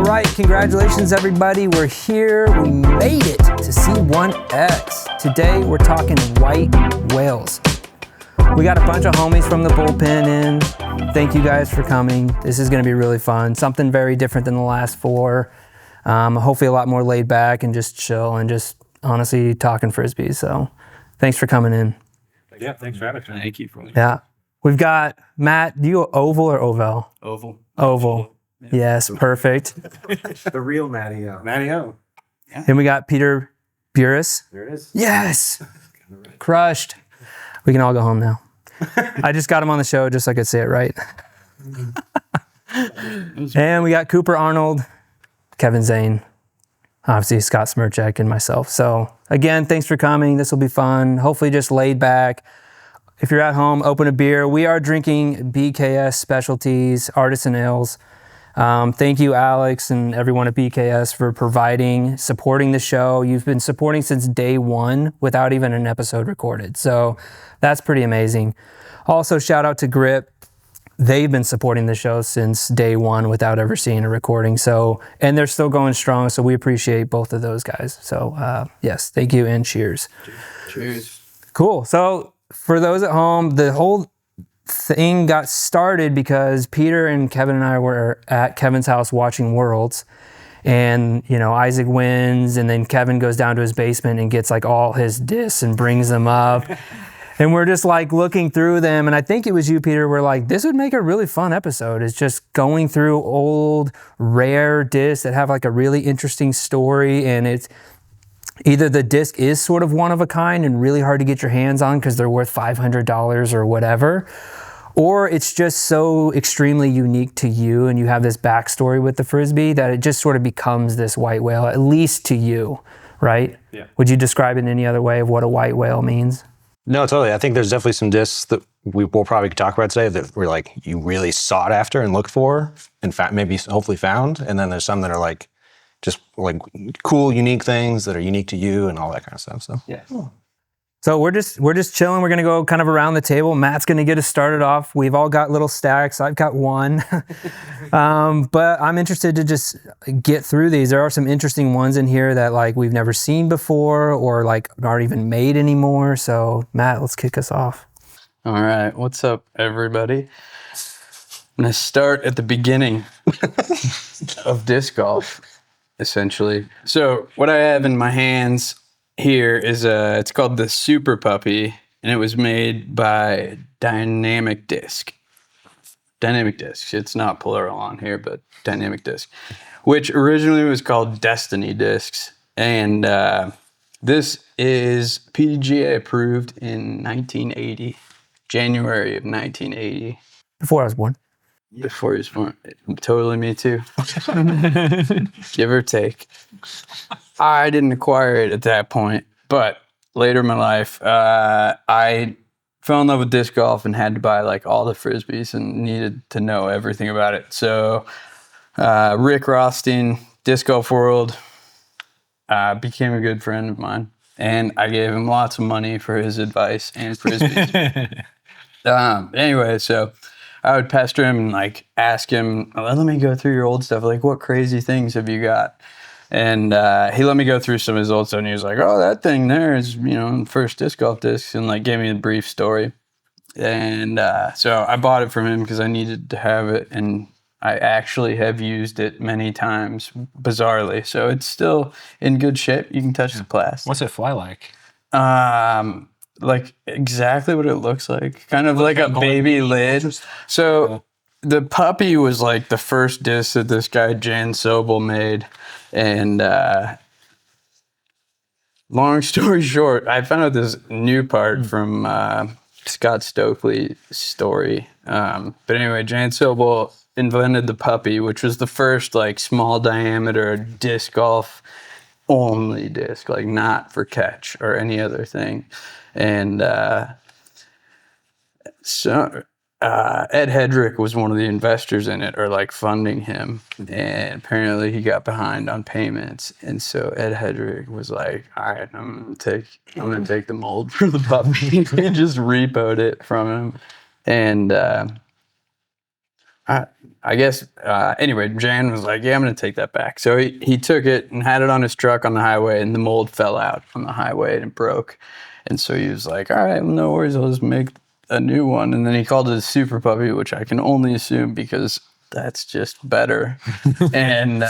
right, congratulations everybody. We're here. We made it to C1X. Today we're talking white whales. We got a bunch of homies from the bullpen in. Thank you guys for coming. This is going to be really fun. Something very different than the last four. Hopefully a lot more laid back and just chill and just honestly talking frisbees. So thanks for coming in. Yeah, thanks for having us. Thank you. Yeah. We've got Matt. Do you oval or oval? Oval. Oval. Yeah. Yes, perfect. The real Matty O. Matty O. Yeah. Then we got Peter Burris. There it is. Yes. Crushed. We can all go home now. I just got him on the show just so I could say it right. And we got Cooper Arnold, Kevin Zane, obviously Scott Smirchek, and myself. So again, thanks for coming. This will be fun. Hopefully just laid back. If you're at home, open a beer. We are drinking BKS Specialties, Artisan Ales. Thank you, Alex, and everyone at BKS for supporting the show. You've been supporting since day one without even an episode recorded. So that's pretty amazing. Also, shout out to Grip. They've been supporting the show since day one without ever seeing a recording. So, and they're still going strong. So we appreciate both of those guys. So yes, thank you and cheers. Cheers. Cool. So for those at home, the whole thing got started because Peter and Kevin and I were at Kevin's house watching Worlds, and Isaac wins, and then Kevin goes down to his basement and gets like all his discs and brings them up. And we're just like looking through them, and I think it was you, Peter, we're like, this would make a really fun episode. It's just going through old, rare discs that have like a really interesting story, and it's either the disc is sort of one of a kind and really hard to get your hands on because they're worth $500 or whatever, or it's just so extremely unique to you and you have this backstory with the Frisbee that it just sort of becomes this white whale, at least to you, right? Yeah. Would you describe it in any other way of what a white whale means? No, totally. I think there's definitely some discs that we will probably talk about today that were like you really sought after and looked for and maybe hopefully found. And then there's some that are like just like cool, unique things that are unique to you and all that kind of stuff. So yeah. So we're just chilling. We're gonna go kind of around the table. Matt's gonna get us started off. We've all got little stacks. I've got one, but I'm interested to just get through these. There are some interesting ones in here that like we've never seen before or like aren't even made anymore. So Matt, let's kick us off. All right. What's up, everybody? I'm gonna start at the beginning of disc golf, essentially. So what I have in my hands here is it's called the Super Puppy, and it was made by Dynamic Disc. Dynamic Discs. It's not plural on here, but Dynamic Disc, which originally was called Destiny Discs. And this is PDGA approved in 1980, January of 1980. Before I was born. Before he was born. Totally me too. Give or take. I didn't acquire it at that point, but later in my life, I fell in love with disc golf and had to buy like all the Frisbees and needed to know everything about it. So Rick Rothstein, Disc Golf World, became a good friend of mine, and I gave him lots of money for his advice and Frisbees. Anyway, so I would pester him and like ask him, let me go through your old stuff. Like, what crazy things have you got? And he let me go through some of his old stuff, and he was like, oh, that thing there is, first disc golf discs, and like gave me a brief story. And so I bought it from him because I needed to have it, and I actually have used it many times, bizarrely. So it's still in good shape. You can touch the plastic. What's it fly like? Like exactly what it looks like, kind of like a baby lid. So the Puppy was like the first disc that this guy Jan Sobel made, and long story short, I found out this new part from Scott Stokely's story. But anyway, Jan Sobel invented the Puppy, which was the first like small diameter disc golf only disc, like not for catch or any other thing. And so Ed Hedrick was one of the investors in it, or like funding him, and apparently he got behind on payments, and so Ed Hedrick was like, all right, I'm gonna take the mold for the Puppy. He just repoed it from him. And I guess, anyway, Jan was like, yeah, I'm going to take that back. So he took it and had it on his truck on the highway, and the mold fell out on the highway and it broke. And so he was like, all right, well, no worries, I'll just make a new one. And then he called it a Super Puppy, which I can only assume because that's just better. And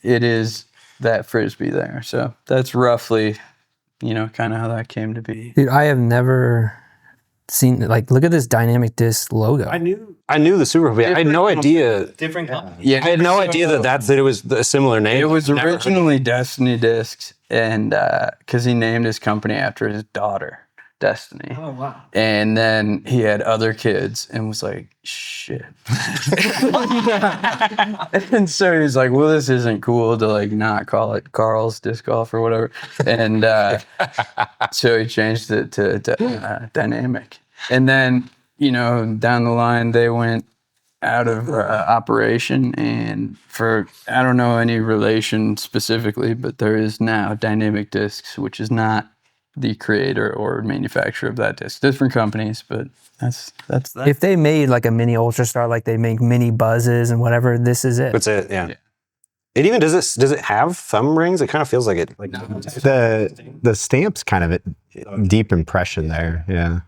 it is that Frisbee there. So that's roughly, kind of how that came to be. Dude, I have never seen, look at this dynamic disc logo. I knew I knew the Super Puppy. I had no idea. different company. Yeah, I had no idea that it was a similar name. it was Never heard- originally Destiny Discs, and because he named his company after his daughter, Destiny. Oh wow. And then he had other kids and was like, shit. And so he was like, well, this isn't cool to not call it Carl's Disc Golf or whatever. And so he changed it to Dynamic. And then, down the line, they went out of operation. And for, I don't know any relation specifically, but there is now Dynamic Discs, which is not the creator or manufacturer of that disc. Different companies, but that's that. If they made like a mini Ultra Star, like they make mini buzzes and whatever, this is it. That's it. Yeah. It even does it have thumb rings? It kind of feels like it. Like The stamp's kind of a deep impression there. Yeah.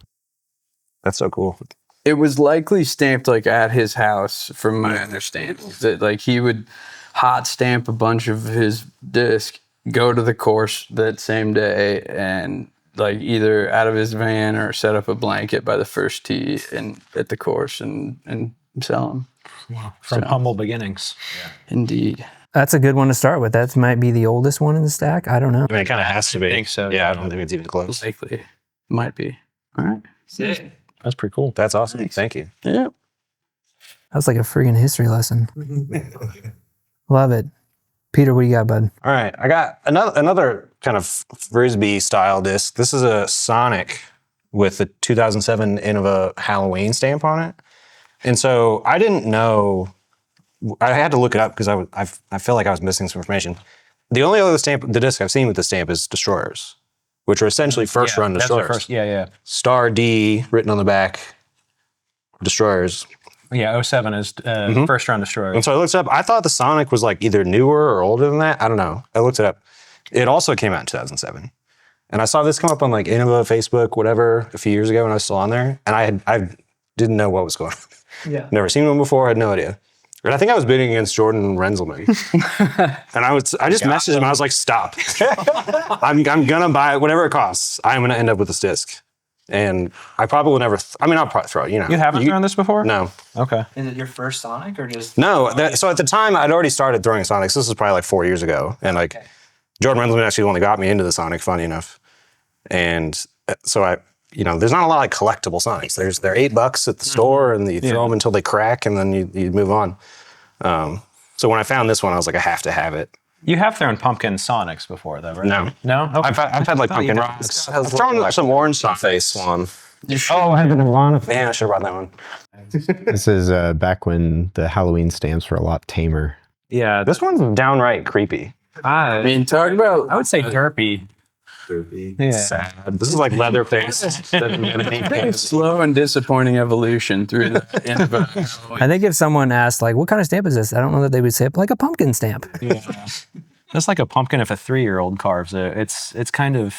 that's so cool. It was likely stamped at his house, from my understanding. That he would hot stamp a bunch of his disc, go to the course that same day, and either out of his van or set up a blanket by the first tee and at the course and sell them. Wow. From humble beginnings. Indeed. That's a good one to start with. That might be the oldest one in the stack. I don't know. I mean, it kind of has to be. I think so. Yeah, I don't think it's even close. Likely. Might be. All right. That's pretty cool. That's awesome. Thank you. Yeah. That was like a freaking history lesson. Love it. Peter, what do you got, bud? All right, I got another kind of Frisbee style disc. This is a Sonic with the 2007 Innova Halloween stamp on it. And so I didn't know, I had to look it up because I feel like I was missing some information. The only other the disc I've seen with the stamp is Destroyers, which are essentially first run That's Destroyers. the first. Yeah. Star D written on the back, Destroyers. Yeah. 07 is first round destroyer. And so I looked it up. I thought the Sonic was either newer or older than that. I don't know. I looked it up. It also came out in 2007. And I saw this come up on Innova, Facebook, whatever, a few years ago when I was still on there. And I didn't know what was going on. Yeah. Never seen one before, had no idea. And I think I was bidding against Jordan Renzelman. And I just messaged him. I was like, stop. I'm gonna buy it, whatever it costs. I'm gonna end up with this disc. And I probably will never, I'll probably throw it, You haven't thrown this before? No. Okay. Is it your first Sonic or just? No, so at the time I'd already started throwing Sonics. This was probably 4 years ago. And Jordan Renzelman actually only got me into the Sonic, funny enough. And so there's not a lot of collectible Sonics. They're $8 at the store and you throw them until they crack and then you move on. So when I found this one, I was like, I have to have it. You have thrown pumpkin Sonics before, though, right? No. No? Okay. I've had pumpkin rocks. I've thrown some orange face one. Oh, I haven't Man, I should have brought that one. This is back when the Halloween stamps were a lot tamer. Yeah. This one's downright creepy. I mean, talk about. I would say derpy. Yeah. Sad. This is leather face. Slow and disappointing evolution through the Innova. I think if someone asked, what kind of stamp is this? I don't know that they would say it, a pumpkin stamp. Yeah. That's like a pumpkin if a 3-year-old carves it. It's kind of.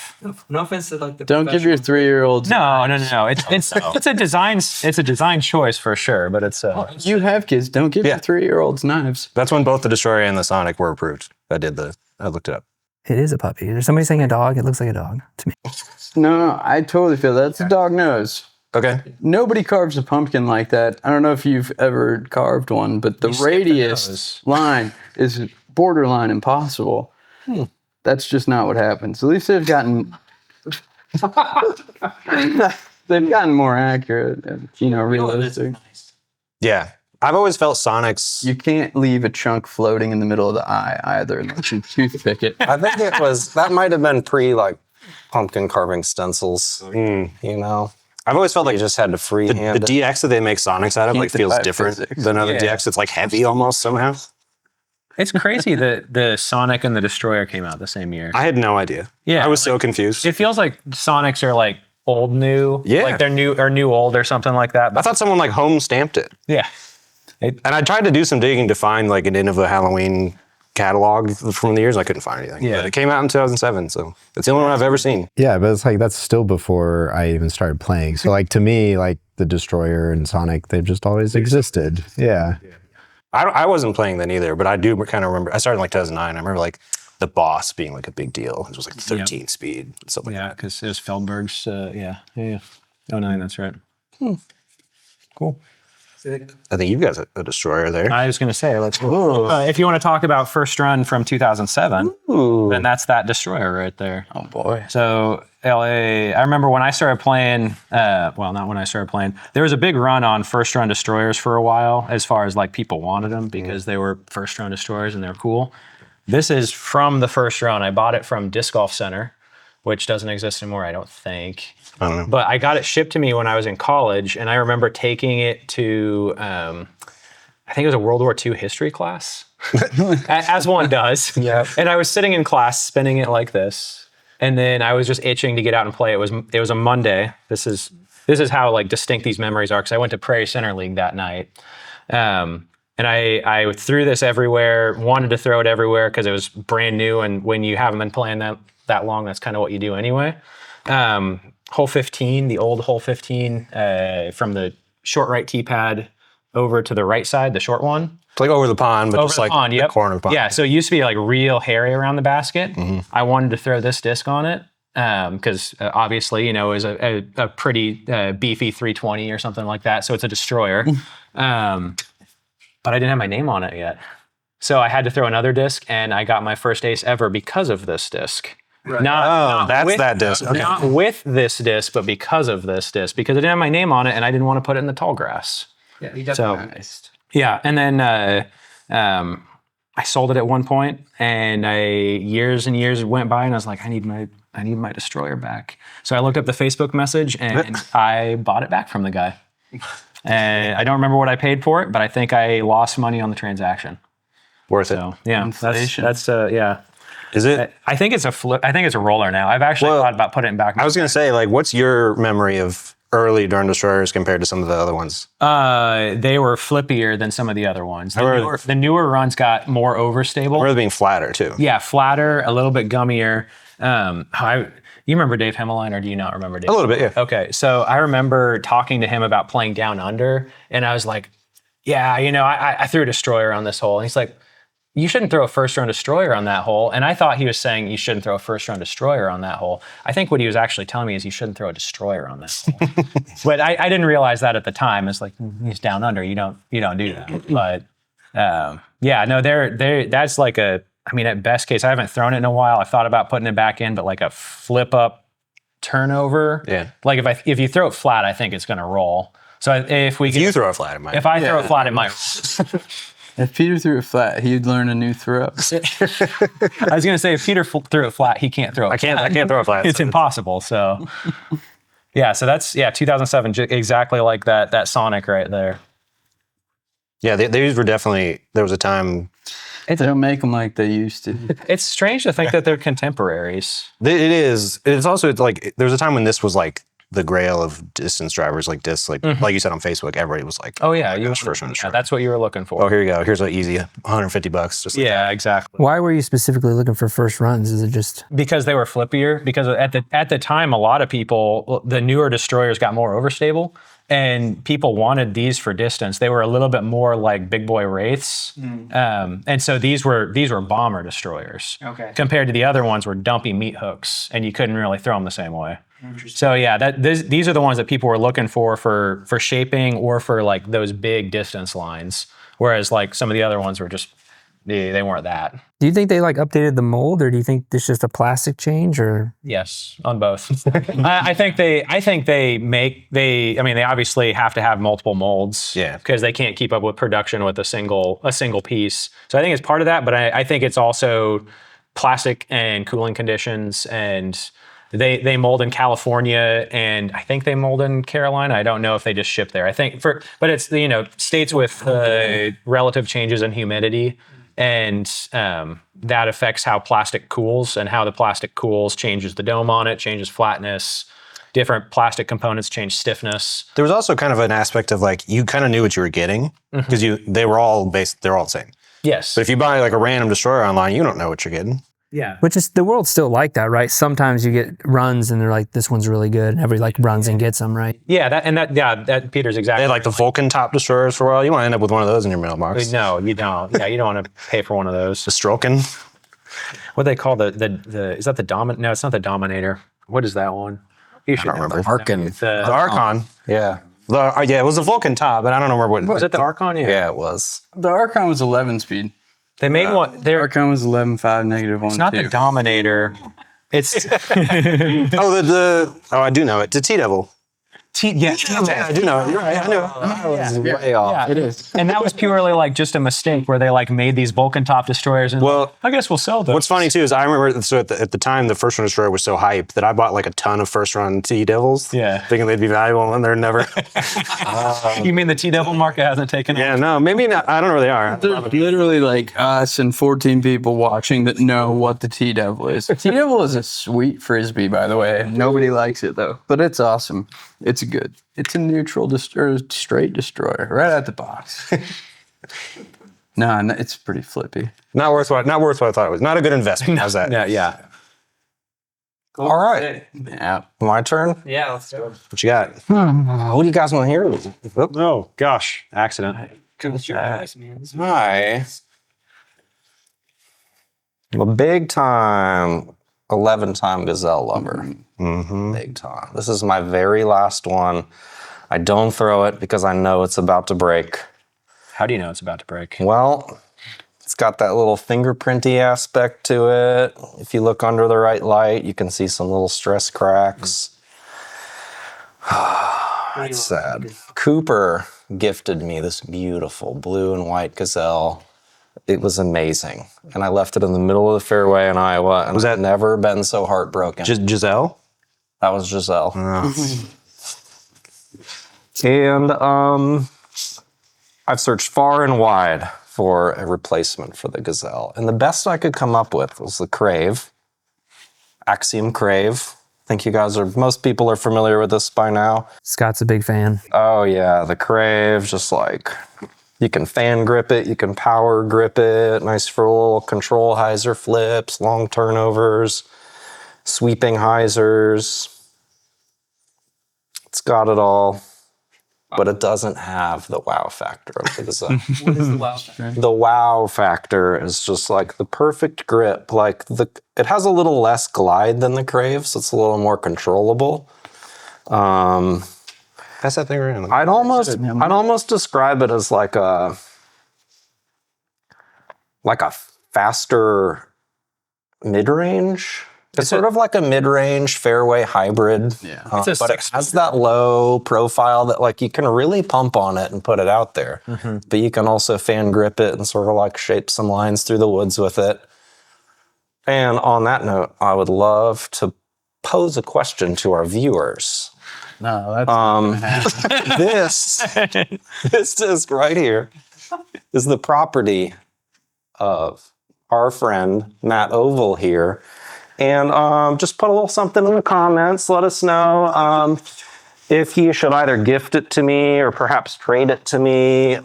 No offense to the. Don't give your 3-year-olds. No. It's a design choice for sure, but it's You have kids. Don't give your 3-year-olds knives. That's when both the Destroyer and the Sonic were approved. I looked it up. It is a puppy. There's somebody saying a dog. It looks like a dog to me. No, I totally feel that's a dog nose. Okay. Nobody carves a pumpkin like that. I don't know if you've ever carved one, but the radius line is borderline impossible. That's just not what happens. At least they've gotten more accurate and realistic. Yeah. I've always felt Sonics. You can't leave a chunk floating in the middle of the eye either unless you toothpick it. I think that might have been pre pumpkin carving stencils. I've always felt like you just had to freehand. The DX that they make Sonics out of feels different than other DX. It's heavy almost somehow. It's crazy that the Sonic and the Destroyer came out the same year. I had no idea. Yeah, I was so confused. It feels like Sonics are old new. Yeah. Like they're new or new old or something like that. I thought someone home stamped it. Yeah. And I tried to do some digging to find like an Innova Halloween catalog from the years. And I couldn't find anything. Yeah. But it came out in 2007, so it's the only one I've ever seen. Yeah, but it's like that's still before I even started playing. So like to me, like the Destroyer and Sonic, they've just always existed. Yeah. I wasn't playing then either, but I do kind of remember. I started in like 2009. I remember like the boss being like a big deal. It was like 13 speed, stuff like Yeah, because it was Feldberg's. Yeah. Oh, 09, that's right. Cool. I think you've got a Destroyer there. I was going to say, if you want to talk about first run from 2007, then that's that Destroyer right there. Oh boy. So LA, I remember when I started playing, well, not when I started playing, there was a big run on first run Destroyers for a while, as far as like people wanted them because they were first run Destroyers and they're cool. This is from the first run. I bought it from Disc Golf Center, which doesn't exist anymore, I don't think. I don't know. But I got it shipped to me when I was in college, and I remember taking it to, I think it was a World War II history class, as one does. Yeah. And I was sitting in class spinning it like this, and then I was just itching to get out and play. It was a Monday. This is how like distinct these memories are, because I went to Prairie Center League that night. And I threw this everywhere, wanted to throw it everywhere because it was brand new, and when you haven't been playing that long, that's kind of what you do anyway. Hole 15, the old hole 15, from the short right tee pad over to the right side, the short one. It's like over the pond, but Over just the like pond, the yep. corner of the pond. Yeah, so it used to be like real hairy around the basket. I wanted to throw this disc on it because obviously, it was a pretty beefy 320 or something like that. So it's a Destroyer. But I didn't have my name on it yet. So I had to throw another disc, and I got my first ace ever because of this disc. Right. Not that's with, that disc. Okay. Not with this disc, but because of this disc, because I didn't have my name on it, and I didn't want to put it in the tall grass. Yeah, he definitely nice. Yeah, and then I sold it at one point, and years and years went by, and I was like, I need my Destroyer back. So I looked up the Facebook message, and I bought it back from the guy. And I don't remember what I paid for it, but I think I lost money on the transaction. Worth it. So yeah, Inflation. that's yeah. Is it? I think it's a flip. I think it's a roller now. I've actually thought about putting it back. I was going to say, like, what's your memory of early Durham Destroyers compared to some of the other ones? They were flippier than some of the other ones. The newer runs got more overstable. Or being flatter, too. Yeah, flatter, a little bit gummier. You remember Dave Hemmeline, or do you not remember Dave? A little bit, yeah. Okay, so I remember talking to him about playing down under, and I was like, yeah, I threw a Destroyer on this hole. And he's like, you shouldn't throw a first-round Destroyer on that hole. And I thought he was saying you shouldn't throw a first-round Destroyer on that hole. I think what he was actually telling me is you shouldn't throw a Destroyer on that hole. But I didn't realize that at the time. It's like, he's down under. You don't do that. But yeah, no, that's like at best case, I haven't thrown it in a while. I've thought about putting it back in, but like a flip-up turnover. Yeah. Like if you throw it flat, I think it's going to roll. So if you throw it flat, it might. If I throw it flat, it might. If Peter threw it flat, he'd learn a new throw. I was going to say, if Peter threw it flat, he can't throw it. I can't throw it flat. It's impossible. So, yeah. So that's 2007, exactly like that Sonic right there. Yeah, these were definitely. There was a time. They don't make them like they used to. It's strange to think that they're contemporaries. It is. It's also like there was a time when this was like the grail of distance drivers, like discs, like you said on Facebook. Everybody was like, "Oh yeah, that's what you were looking for." Oh, here you go. Here's an easy $150. Just like yeah, exactly. Why were you specifically looking for first runs? Is it just because they were flippier? Because at the time, a lot of people, the newer Destroyers got more overstable, and people wanted these for distance. They were a little bit more like big boy wraiths, and so these were bomber Destroyers. Okay. Compared to the other ones, were dumpy meat hooks, and you couldn't really throw them the same way. So yeah, these are the ones that people were looking for shaping or for like those big distance lines. Whereas like some of the other ones were just they weren't that. Do you think they like updated the mold, or do you think it's just a plastic change, or? Yes, on both. I think they obviously have to have multiple molds. Yeah. Because they can't keep up with production with a single piece. So I think it's part of that, but I think it's also plastic and cooling conditions, and they mold in California, and I think they mold in Carolina. I don't know if they just ship there. I think but it's states with relative changes in humidity, and that affects how plastic cools, and how the plastic cools changes the dome on it, changes flatness. different plastic components change stiffness. There was also kind of an aspect of like you kind of knew what you were getting because they're all the same. Yes. But if you buy like a random destroyer online, you don't know what you're getting. Yeah. Which is, the world's still like that, right? Sometimes you get runs and they're like, this one's really good. And everybody like runs and gets them, right? Yeah, that Peter's exactly. They had like the Vulcan top destroyers for a while. You want to end up with one of those in your mailbox. No, you don't. Yeah, you don't want to pay for one of those. The Stroken. What do they call the is that the Dominator? No, it's not the Dominator. What is that one? You should remember. Arkan. The Archon. Yeah. Yeah, it was a Vulcan top, but I don't remember what. Was it the Archon? Yeah, it was. The Archon was 11 speed. They made one. The Archon was 11.5 -1. It's not the Dominator. It's I do know it. The T-Devil. yeah, I do know it. You're right. I knew it. I was way off. yeah. It is. And that was purely like just a mistake where they like made these Vulcan top destroyers and Well, I guess we'll sell those. What's funny too is I remember at the time the first run destroyer was so hyped that I bought like a ton of first run T-Devils. Yeah. Thinking they'd be valuable and they're never. You mean the T-Devil market hasn't taken off? Yeah, no, maybe not. I don't know where they are. There's literally like us and 14 people watching that know what the T-Devil is. T-Devil is a sweet frisbee, by the way. Nobody likes it though, but it's awesome. It's good. It's a neutral straight destroyer right out the box. No, it's pretty flippy. Not worth what I thought it was. Not a good investment. How's that? Yeah. All right. Yeah. My turn? Yeah, let's go. What you got? What do you guys want to hear? Oh gosh, accident. Hi. I'm a big time 11-time gazelle lover. Big time. This is my very last one. I don't throw it because I know it's about to break. How do you know it's about to break? Well, it's got that little fingerprinty aspect to it. If you look under the right light, you can see some little stress cracks. It's sad. Cooper gifted me this beautiful blue and white gazelle. It was amazing. And I left it in the middle of the fairway in Iowa, and I've never been so heartbroken. Giselle? That was Giselle. And I've searched far and wide for a replacement for the gazelle. And the best I could come up with was the Crave, Axiom Crave. I think most people are familiar with this by now. Scott's a big fan. Oh yeah, the Crave, just like, you can fan grip it, you can power grip it, nice for little control hyzer flips, long turnovers, sweeping hyzers. It's got it all, but it doesn't have the wow factor of the gazelle. What is the wow factor? The wow factor is just like the perfect grip. It has a little less glide than the Crave, so it's a little more controllable. Pass that thing around. I'd almost describe it as like a faster mid-range. It's sort of like a mid-range fairway hybrid. Yeah. But it has that low profile that like you can really pump on it and put it out there. But you can also fan grip it and sort of like shape some lines through the woods with it. And on that note, I would love to pose a question to our viewers. No, that's not gonna happen. This disc right here is the property of our friend Matt Oval here. And just put a little something in the comments. Let us know if he should either gift it to me or perhaps trade it to me.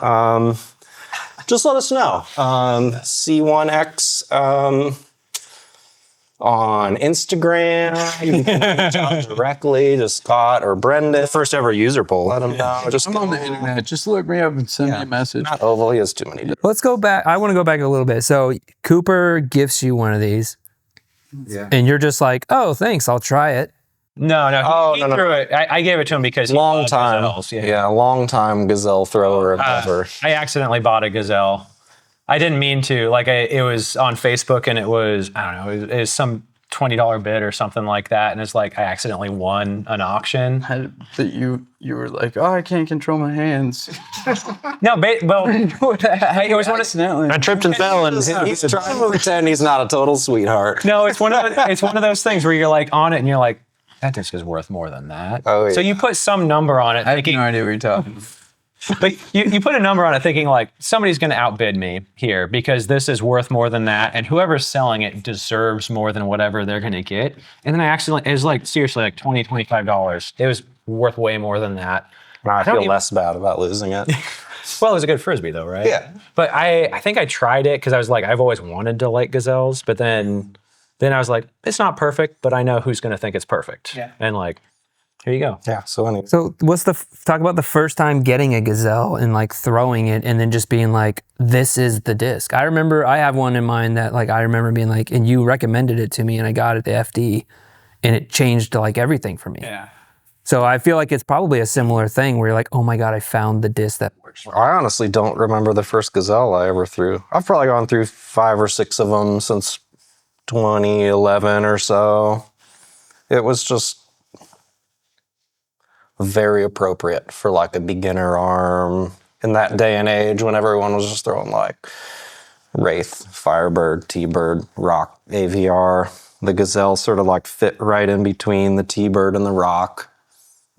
Just let us know. C1X on Instagram. You can reach out directly to Scott or Brendan. First ever user poll. Let them know. I'm on the internet. Just look me up and send me a message. Matt Oval, he has too many. Let's go back. I want to go back a little bit. So Cooper gifts you one of these. Yeah. And you're just like, oh, thanks, I'll try it. No, he threw it. I gave it to him because he Long loved time. gazelles, Long time gazelle thrower ever. I accidentally bought a gazelle. I didn't mean to. It was on Facebook and it was, I don't know, it was some $20 bid or something like that. And it's like I accidentally won an auction. That you were like, oh, I can't control my hands. No, it was one of Accidentally. I tripped and fell, and he's trying to pretend he's not a total sweetheart. No, it's one of those things where you're like on it and you're like, that disc is worth more than that. Oh, yeah. So you put some number on it. I have no idea what you're talking about. But you put a number on it thinking like somebody's going to outbid me here because this is worth more than that. And whoever's selling it deserves more than whatever they're going to get. And then it was like seriously like $20, $25. It was worth way more than that. I feel less bad about losing it. Well, it was a good Frisbee though, right? Yeah. But I think I tried it because I was like, I've always wanted to like gazelles. But then I was like, it's not perfect, but I know who's going to think it's perfect. Yeah. And like, here you go. Yeah. So anyway. So talk about the first time getting a gazelle and like throwing it and then just being like, this is the disc. I remember I have one in mind that like, I remember being like, and you recommended it to me and I got it at the FD and it changed like everything for me. Yeah. So I feel like it's probably a similar thing where you're like, oh my God, I found the disc that works. I honestly don't remember the first gazelle I ever threw. I've probably gone through 5 or 6 of them since 2011 or so. It was just very appropriate for like a beginner arm in that day and age when everyone was just throwing like Wraith, Firebird, T-Bird, Rock, AVR. The gazelle sort of like fit right in between the T-Bird and the Rock.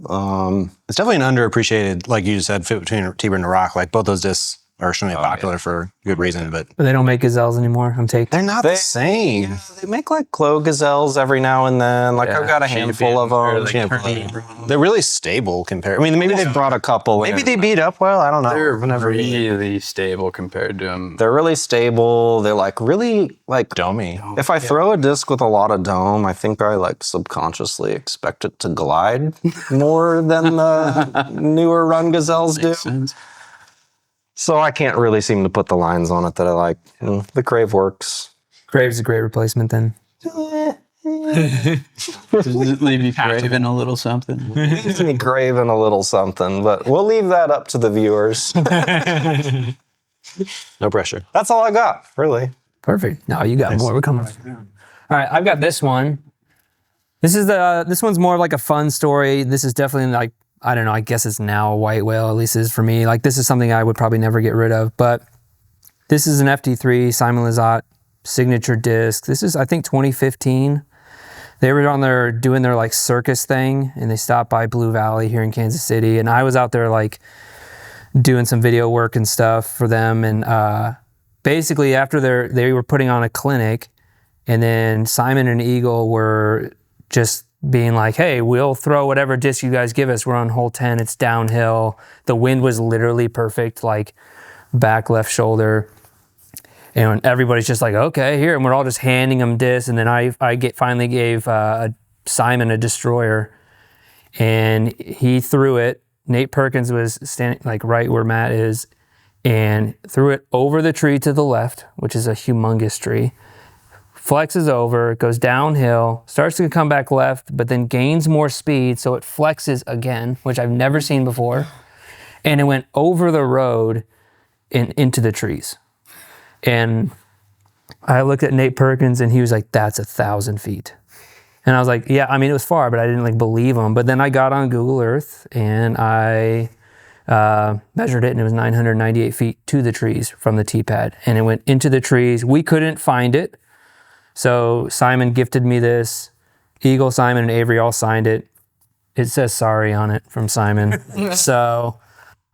It's definitely an underappreciated, like you just said, fit between T-Bird and the Rock. Like both those discs are extremely popular for good reason, but They don't make gazelles anymore. I'm taking. they're not the same. Yeah, they make like Clo gazelles every now and then. Like I've got a handful of them. They're really stable compared. I mean, maybe they brought a couple. Maybe they beat up well. I don't know. They're really stable compared to them. They're really stable. They're like really like Domey. If I throw a disc with a lot of dome, I think I like subconsciously expect it to glide more than the newer run gazelles do. Sense. So I can't really seem to put the lines on it that I like. The Crave works. Grave's a great replacement then. Does it leave you craving a little something? Leaves me craving a little something, but we'll leave that up to the viewers. No pressure. That's all I got, really. Perfect. No, you got more. We're coming. All right, I've got this one. This one's more of like a fun story. This is definitely like, I don't know, I guess it's now a white whale, at least is for me. Like this is something I would probably never get rid of, but this is an FD3 Simon Lizotte signature disc. This is, I think, 2015. They were doing their like circus thing and they stopped by Blue Valley here in Kansas City. And I was out there like doing some video work and stuff for them. And basically after they were putting on a clinic and then Simon and Eagle were just being like, hey, we'll throw whatever disc you guys give us. We're on hole 10, it's downhill. The wind was literally perfect, like back left shoulder. And everybody's just like, okay, here. And we're all just handing them discs. And then I finally gave Simon a destroyer and he threw it. Nate Perkins was standing like right where Matt is and threw it over the tree to the left, which is a humongous tree. Flexes over, goes downhill, starts to come back left, but then gains more speed, so it flexes again, which I've never seen before. And it went over the road and into the trees. And I looked at Nate Perkins and he was like, that's 1,000 feet. And I was like, yeah, I mean, it was far, but I didn't like believe him. But then I got on Google Earth and I measured it and it was 998 feet to the trees from the T-pad. And it went into the trees. We couldn't find it. So Simon gifted me this. Eagle, Simon, and Avery all signed it. It says sorry on it from Simon. So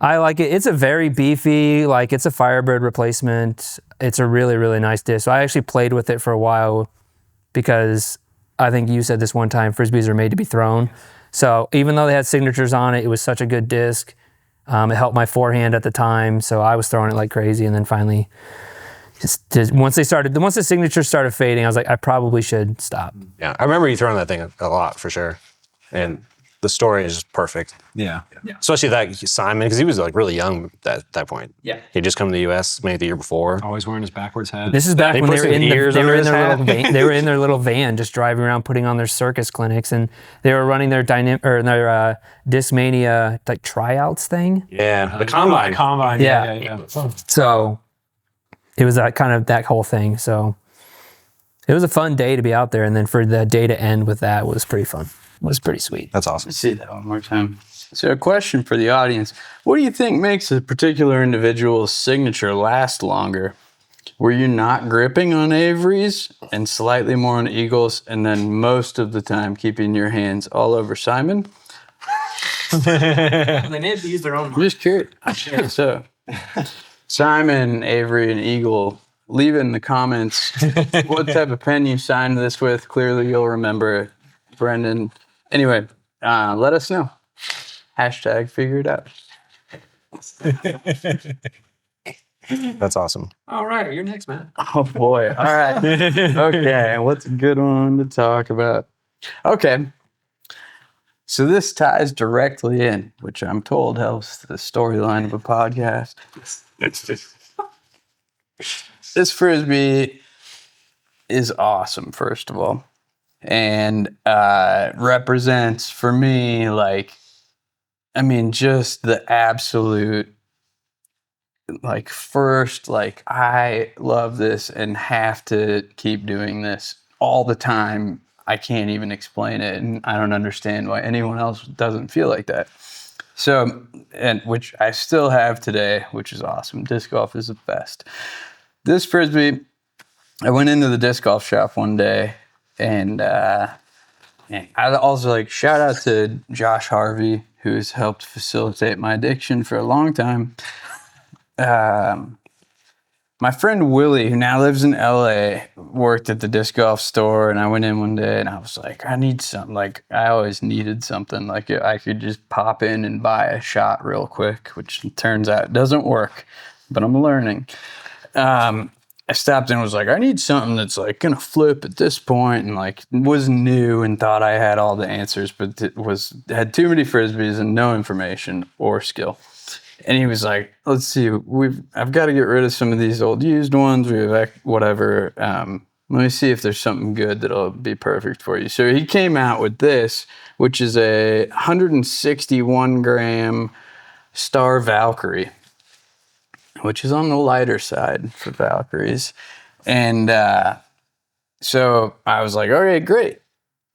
I like it. It's a very beefy, like it's a Firebird replacement. It's a really, really nice disc. So I actually played with it for a while because I think you said this one time, Frisbees are made to be thrown. So even though they had signatures on it, it was such a good disc. It helped my forehand at the time. So I was throwing it like crazy. And then finally, once the signatures started fading, I was like, I probably should stop. Yeah, I remember you throwing that thing a lot for sure. And the story is just perfect. Yeah. Especially that Simon, because he was like really young at that point. Yeah. He'd just come to the U.S. maybe the year before. Always wearing his backwards hat. This is back They when put they were some in ears they were under in his their hat. little van. They were in their little van, just driving around, putting on their circus clinics, and they were running their their Discmania like tryouts thing. Yeah, the combine. Combine. Yeah. So it was that whole thing. So it was a fun day to be out there, and then for the day to end with that was pretty fun. It was pretty sweet. That's awesome. Let's see that one more time. So a question for the audience. What do you think makes a particular individual's signature last longer? Were you not gripping on Avery's and slightly more on Eagles and then most of the time keeping your hands all over Simon? They may have to use their own. I'm just curious. So, Simon, Avery, and Eagle, leave it in the comments what type of pen you signed this with. Clearly, you'll remember it. Brendan. Anyway, let us know. Hashtag figure it out. That's awesome. All right, you're next, man. Oh boy. All right. Okay. What's a good one to talk about? Okay. So this ties directly in, which I'm told helps the storyline of a podcast. This Frisbee is awesome, first of all. And represents for me, like, I mean, just the absolute, like, first, like, I love this and have to keep doing this all the time. I can't even explain it, and I don't understand why anyone else doesn't feel like that. So, and which I still have today, which is awesome. Disc golf is the best. This Frisbee, I went into the disc golf shop one day, and I also, like, shout out to Josh Harvey, who's helped facilitate my addiction for a long time. My friend Willie, who now lives in LA, worked at the disc golf store, and I went in one day and I was like, I need something. Like, I always needed something. Like, I could just pop in and buy a shot real quick, which turns out doesn't work, but I'm learning. I stopped in and was like, I need something that's, like, gonna flip at this point, and, like, was new and thought I had all the answers, but had too many Frisbees and no information or skill. And he was like, let's see, I've got to get rid of some of these old used ones. We have whatever. Let me see if there's something good that'll be perfect for you. So he came out with this, which is a 161 gram Star Valkyrie, which is on the lighter side for Valkyries. And so I was like, okay, great.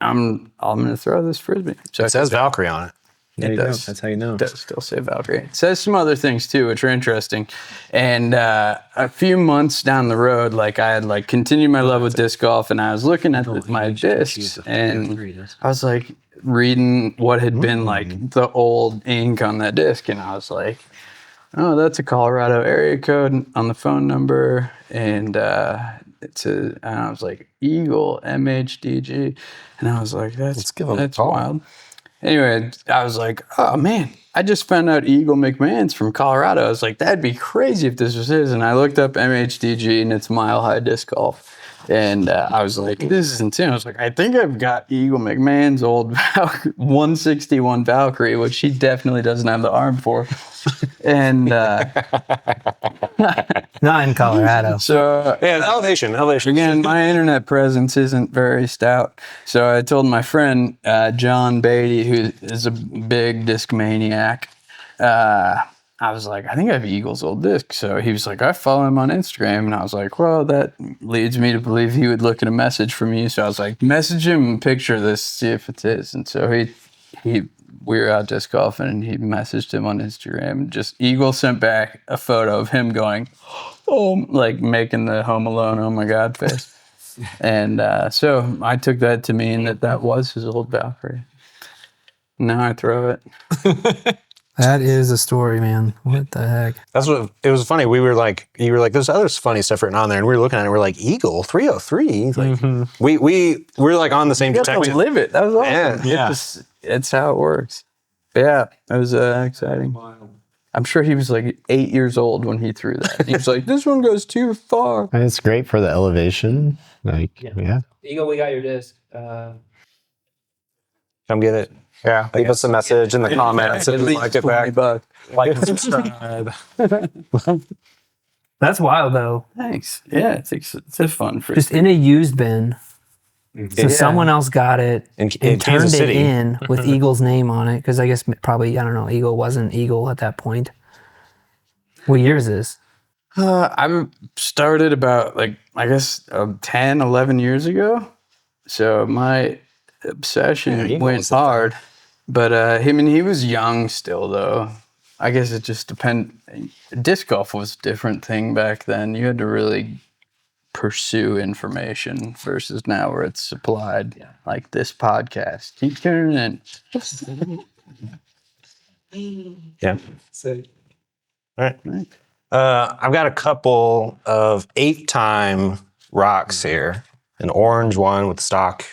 I'm going to throw this Frisbee. So It says Valkyrie on it. There you go. does. That's how you know. It does still say Valkyrie. It says some other things too, which are interesting. And a few months down the road, like, I had, like, continued my love with disc golf, and I was looking at my discs, and I was, like, reading what had been, like, the old ink on that disc, and I was like, oh, that's a Colorado area code on the phone number, and and I was like, Eagle MHDG, and I was like, that's wild. Anyway, I was like, oh man, I just found out Eagle McMahon's from Colorado. I was like, that'd be crazy if this was his. And I looked up MHDG, and it's Mile High Disc Golf. And I was like, this is insane. I was like, I think I've got Eagle McMahon's old 161 Valkyrie, which he definitely doesn't have the arm for. And Not in Colorado. so Yeah, elevation. again, my internet presence isn't very stout. So I told my friend, John Beatty, who is a big disc maniac, I was like, I think I have Eagle's old disc. So he was like, I follow him on Instagram. And I was like, well, that leads me to believe he would look at a message from you. So I was like, message him a picture of this, see if it is. And so we were out disc golfing, and he messaged him on Instagram. Just Eagle sent back a photo of him going, oh, like making the Home Alone, oh my God face. And so I took that to mean that was his old Valkyrie. Now I throw it. That is a story, man. What the heck? That's what it was funny. You were like, there's other funny stuff written on there, and we were looking at it. And we're like, Eagle 303. Like, we're like on the same You got to detective. live it. That was awesome. Yeah. It's how it works. But yeah, it was exciting. I'm sure he was like 8 years old when he threw that. He was like, this one goes too far. And it's great for the elevation. Like, yeah. Eagle, we got your disc. Come get it. Yeah. Leave us a message in the comments and we'll like it back. $20. Like and subscribe. That's wild, though. Thanks. Yeah, it's a fun for Just in a used bin. So someone else got it In and Kansas turned it City. in with Eagle's name on it, because I guess probably, I don't know, Eagle wasn't Eagle at that point. What year is this? I started about, like, I guess 10, 11 years ago. So my obsession went hard. But he was young still, though. I guess it just depended. Disc golf was a different thing back then. You had to really pursue information versus now where it's supplied, like this podcast. Keep tuning in. Yeah. All right. I've got a couple of 8-time rocks here. An orange one with the stock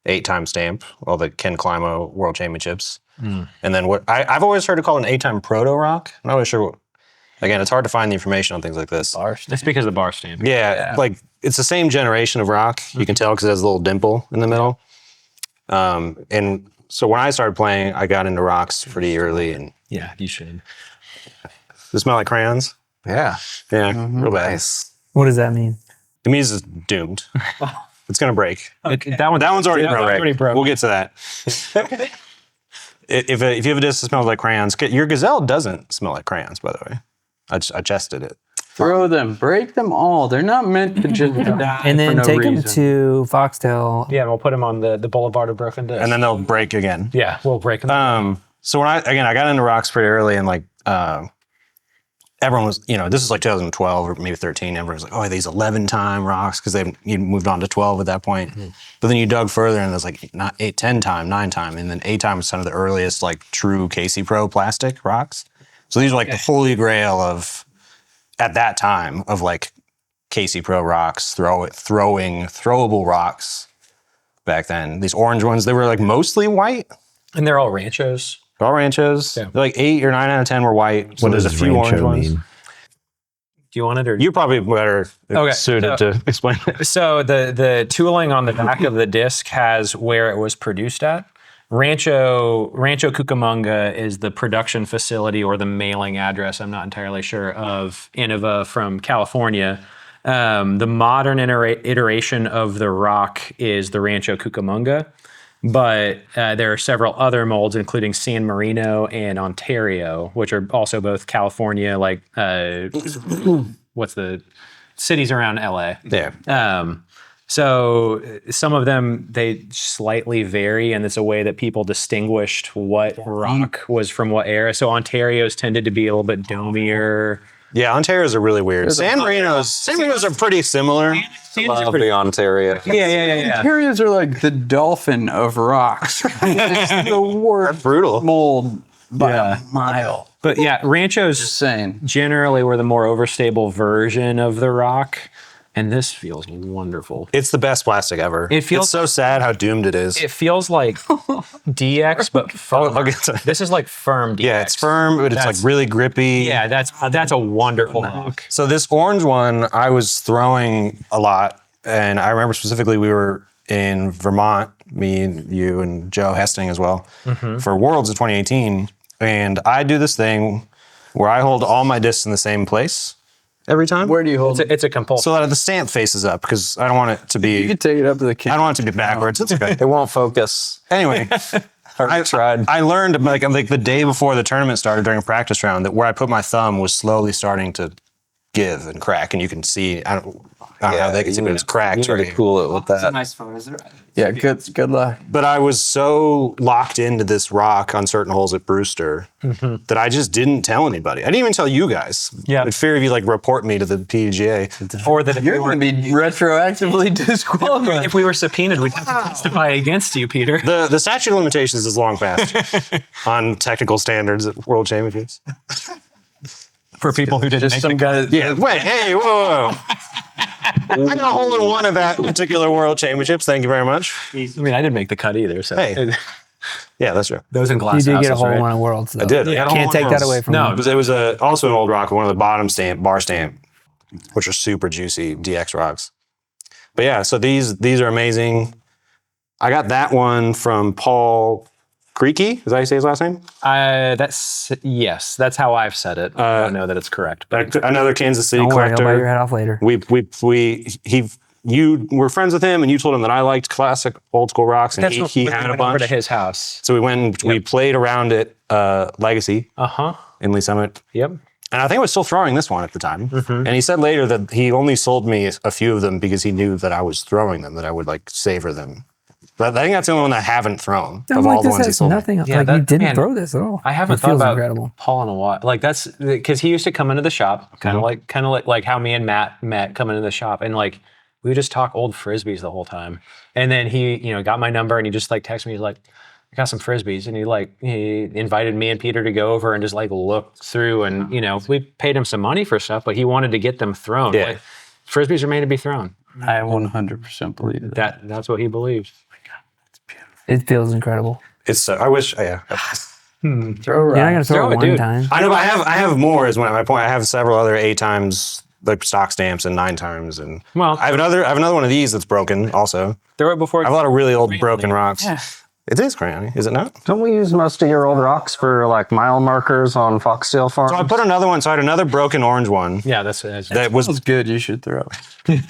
8-time stamp, all the Ken Climo World Championships. And then what I've always heard it called an 8-time proto rock. I'm not really sure what. Again, it's hard to find the information on things like this. It's because of the bar stamp. Yeah, like it's the same generation of rock. You can tell because it has a little dimple in the middle. And so when I started playing, I got into rocks pretty early. And Yeah, you should. does it smell like crayons? Yeah. Yeah, real bad. Nice. What does that mean? It means it's doomed. It's gonna break. That one's That one's already already broke. We'll get to that. If you have a disc that smells like crayons, your gazelle doesn't smell like crayons, by the way. I tested it. Throw them, break them all. They're not meant to just die And then for no take them reason. to Foxtail. Yeah, we'll put them on the Boulevard of Broken Discs. And then they'll break again. yeah, we'll break them. So when I got into rocks pretty early, and like everyone was, this is like 2012 or maybe 13. Everyone was like, oh, these 11-time rocks, because you moved on to 12 at that point. But then you dug further, and there's like not 8, 10-time, 9-time, and then 8-time was some of the earliest like true Casey Pro plastic rocks. So these are like the holy grail of at that time of like Casey Pro rocks, throwable rocks back then. These orange ones, they were like mostly white. And they're all ranchos. They're all ranchos. Yeah. They're like 8 or 9 out of 10 were white. So What there's a does few orange rancho ones. mean? Do you want it or? You're probably better suited to explain it. So the tooling on the back of the disc has where it was produced at. Rancho Cucamonga is the production facility or the mailing address, I'm not entirely sure, of Innova from California. The modern iteration of the rock is the Rancho Cucamonga, but there are several other molds, including San Marino and Ontario, which are also both California, like what's the cities around LA. Yeah. So some of them, they slightly vary, and it's a way that people distinguished what rock was from what era. So Ontario's tended to be a little bit domier. Yeah, Ontario's are really weird. San Marinos are pretty similar. Love the Ontario. Yeah. Ontario's are like the dolphin of rocks. It's the worst Brutal. mold by a mile. But yeah, Ranchos Just saying. generally were the more overstable version of the rock, and this feels wonderful. It's the best plastic ever. It feels- it's so sad how doomed it is. It feels like DX, but firm. I'll get to- This is like firm DX. yeah, it's firm, but it's like That's- really grippy. Yeah, that's a wonderful rock. So this orange one, I was throwing a lot, and I remember specifically we were in Vermont, me and you and Joe Hesting as well, for Worlds of 2018, and I do this thing where I hold all my discs in the same place every time. Where do you hold it? It's a compulsion. So that the stamp faces up, because I don't want it to You be. can take it up to the I camera. don't want it to be backwards. It's okay. It won't focus. Anyway, I tried. I learned like the day before the tournament started during a practice round that where I put my thumb was slowly starting to give and crack, and you can see. I don't know how they can see, but it's cracked You right need to here. cool it with that. Nice photos. Yeah, good luck. But I was so locked into this rock on certain holes at Brewster that I just didn't tell anybody. I didn't even tell you guys. Yeah. In fear of you like report me to the PGA. or that if You're going to be retroactively disqualified. if we were subpoenaed, we'd have to testify against you, Peter. The statute of limitations is long past on technical standards at World Championships. For people who didn't Just some guy. Yeah. Wait. Hey. Whoa. I got a hole in one of that particular World Championships. Thank you very much. I mean, I didn't make the cut either. So Hey. Yeah, that's true. those in You glass did get a houses, whole right? one of worlds. Though. I did. I got a hole Can't in take one. that away from No. you. It was also an old rock, one of the bottom bar stamp, which are super juicy DX rocks. But yeah, so these are amazing. I got that one from Paul Creaky. Is that how you say his last name? That's how I've said it. I don't know that it's correct. But Another Kansas City Don't worry, I'll bite your collector. head off later. You were friends with him, and you told him that I liked classic old school rocks, and he had a over bunch. to his house. So we went and we played around at Legacy in Lee Summit. Yep. And I think I was still throwing this one at the time. And he said later that he only sold me a few of them because he knew that I was throwing them, that I would like savor them. But I think that's the only one that I haven't thrown I'm of like, all the this ones he has sold me. nothing. Yeah, like you that- didn't man, throw this at all. I haven't It thought feels about incredible. Paul in a while. Like that's because he used to come into the shop, kind of like how me and Matt met coming into the shop, and like we would just talk old frisbees the whole time. And then he, got my number and he just like texted me. He's like, I got some frisbees, and he invited me and Peter to go over and just like look through, and we paid him some money for stuff, but he wanted to get them thrown. Yeah. Like, frisbees are made to be thrown. I 100% believe that. That's what he believes. It feels incredible. It's I wish yeah. Throw You're not rocks. gonna throw Throw it it, one dude. time. I know, but I have more is my point. I have several other 8 times like stock stamps and 9 times, and Well- I have another one of these that's broken also. Throw it before. I have a lot of really old broken rocks. Yeah. It is crayony, is it not? Don't we use most of your old rocks for like mile markers on foxtail farms? So I put another one. So I had another broken orange one Yeah, that's that was That's good. You should throw it.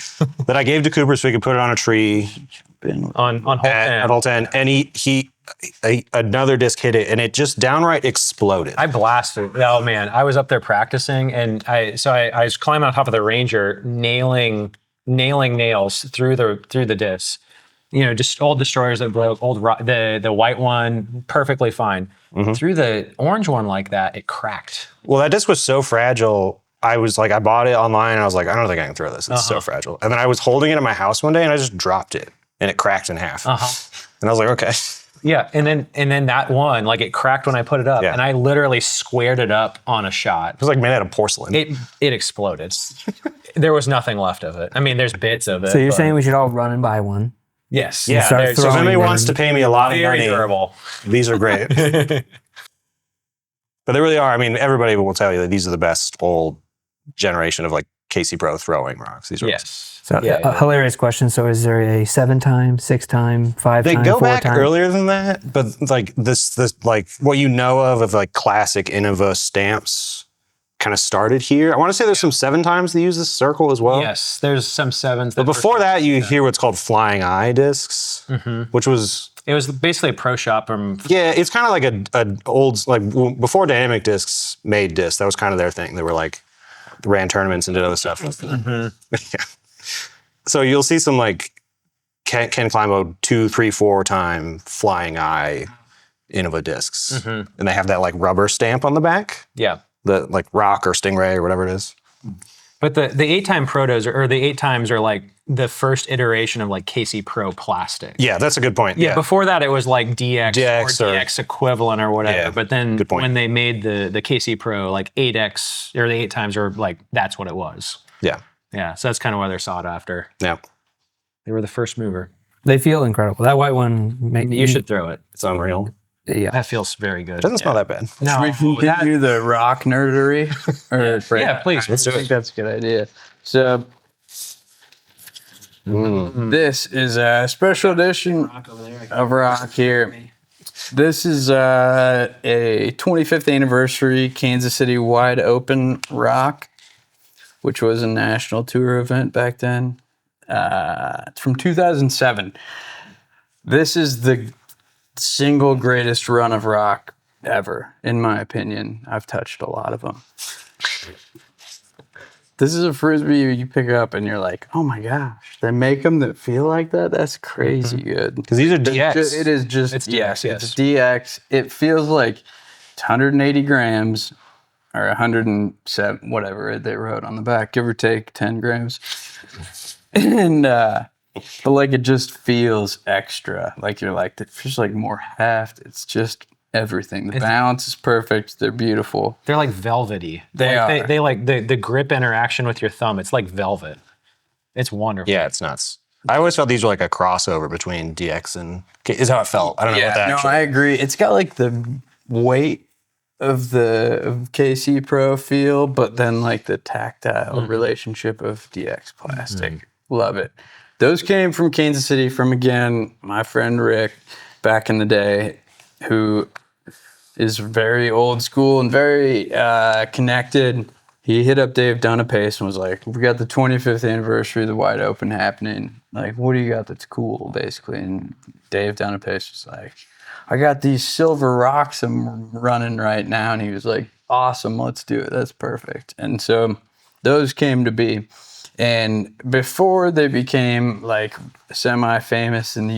that I gave to Cooper so he could put it on a tree on hole 10. at hole 10, and he another disc hit it, and it just downright exploded. I blasted. Oh man, I was up there practicing, and I was climbing on top of the Ranger, nailing nails through the discs. Just old destroyers that broke. The white one perfectly fine. Through the orange one like that, it cracked. Well, that disc was so fragile. I was like, I bought it online, and I was like, I don't think I can throw this. It's so fragile. And then I was holding it at my house one day, and I just dropped it, and it cracked in half. And I was like, okay. Yeah, and then that one, like it cracked when I put it up, Yeah. and I literally squared it up on a shot. It was like made out of porcelain. It exploded. There was nothing left of it. I mean, there's bits of it. So you're but- saying we should all run and buy one? yes? yeah. start So if throwing anybody them. wants to pay me a lot of Very money, durable. these are great. But they really are. I mean, everybody will tell you that these are the best old generation of like Casey Pro throwing rocks. These are Yes. So Yeah, a hilarious question. So is there a 7-time, 6-time, 5-time, They go 4-time? back earlier than that, but like this like what you know of like classic Innova stamps kind of started here. I want to say there's some 7 times they use this circle as well. Yes, there's some 7s. But before that, you hear what's called flying eye discs, which was it was basically a pro shop from. yeah, it's kind of like a old like before dynamic discs made discs. That was kind of their thing. They were like ran tournaments and did other stuff. Yeah. So you'll see some like Ken Climo 2, 3, 4 time flying eye Innova discs, and they have that like rubber stamp on the back, Yeah. the like rock or stingray or whatever it is. But the 8-time protos or the 8 times are like the first iteration of like Casey Pro plastic. Yeah, that's a good point. Yeah. Before that, it was like DX DX or or- DX equivalent or whatever. Yeah, But then good point. when they made the Casey Pro, like 8X or the 8 times are like that's what it was. Yeah. Yeah. So that's kind of why they're sought after. Yeah. They were the first mover. They feel incredible. That white one, You should throw it. It's unreal. Yeah. That feels very good. It doesn't smell that bad. No, We can that- continue the rock nerdery. yeah, please. I think that's a good idea. So this is a special edition of rock here. This is a 25th anniversary Kansas City Wide Open rock, which was a national tour event back then. It's from 2007. This is the single greatest run of rock ever, in my opinion. I've touched a lot of them. This is a frisbee you pick up and you're like, oh my gosh, they make them that feel like that? That's crazy good. Because these are DX. It is just It's DX. DX, yes. It's DX. It feels like it's 180 grams or 107, whatever they wrote on the back, give or take 10 grams. And but like it just feels extra. Like you're like, it feels like more heft. It's just everything. The balance is perfect. They're beautiful. They're like velvety. They like, are. They like the grip interaction with your thumb. It's like velvet. It's wonderful. Yeah, it's nuts. I always felt these were like a crossover between DX and is how it felt. I don't know what that no, actually. I agree. It's got like the weight of KC Pro feel, but then like the tactile relationship of DX plastic. Love it. Those came from Kansas City from, again, my friend Rick back in the day, who is very old school and very connected. He hit up Dave Dunapace and was like, we got the 25th anniversary of the Wide Open happening. Like, what do you got that's cool, basically? And Dave Dunapace was like, I got these silver rocks I'm running right now. And he was like, awesome, let's do it. That's perfect. And so those came to be. And before they became like semi-famous in the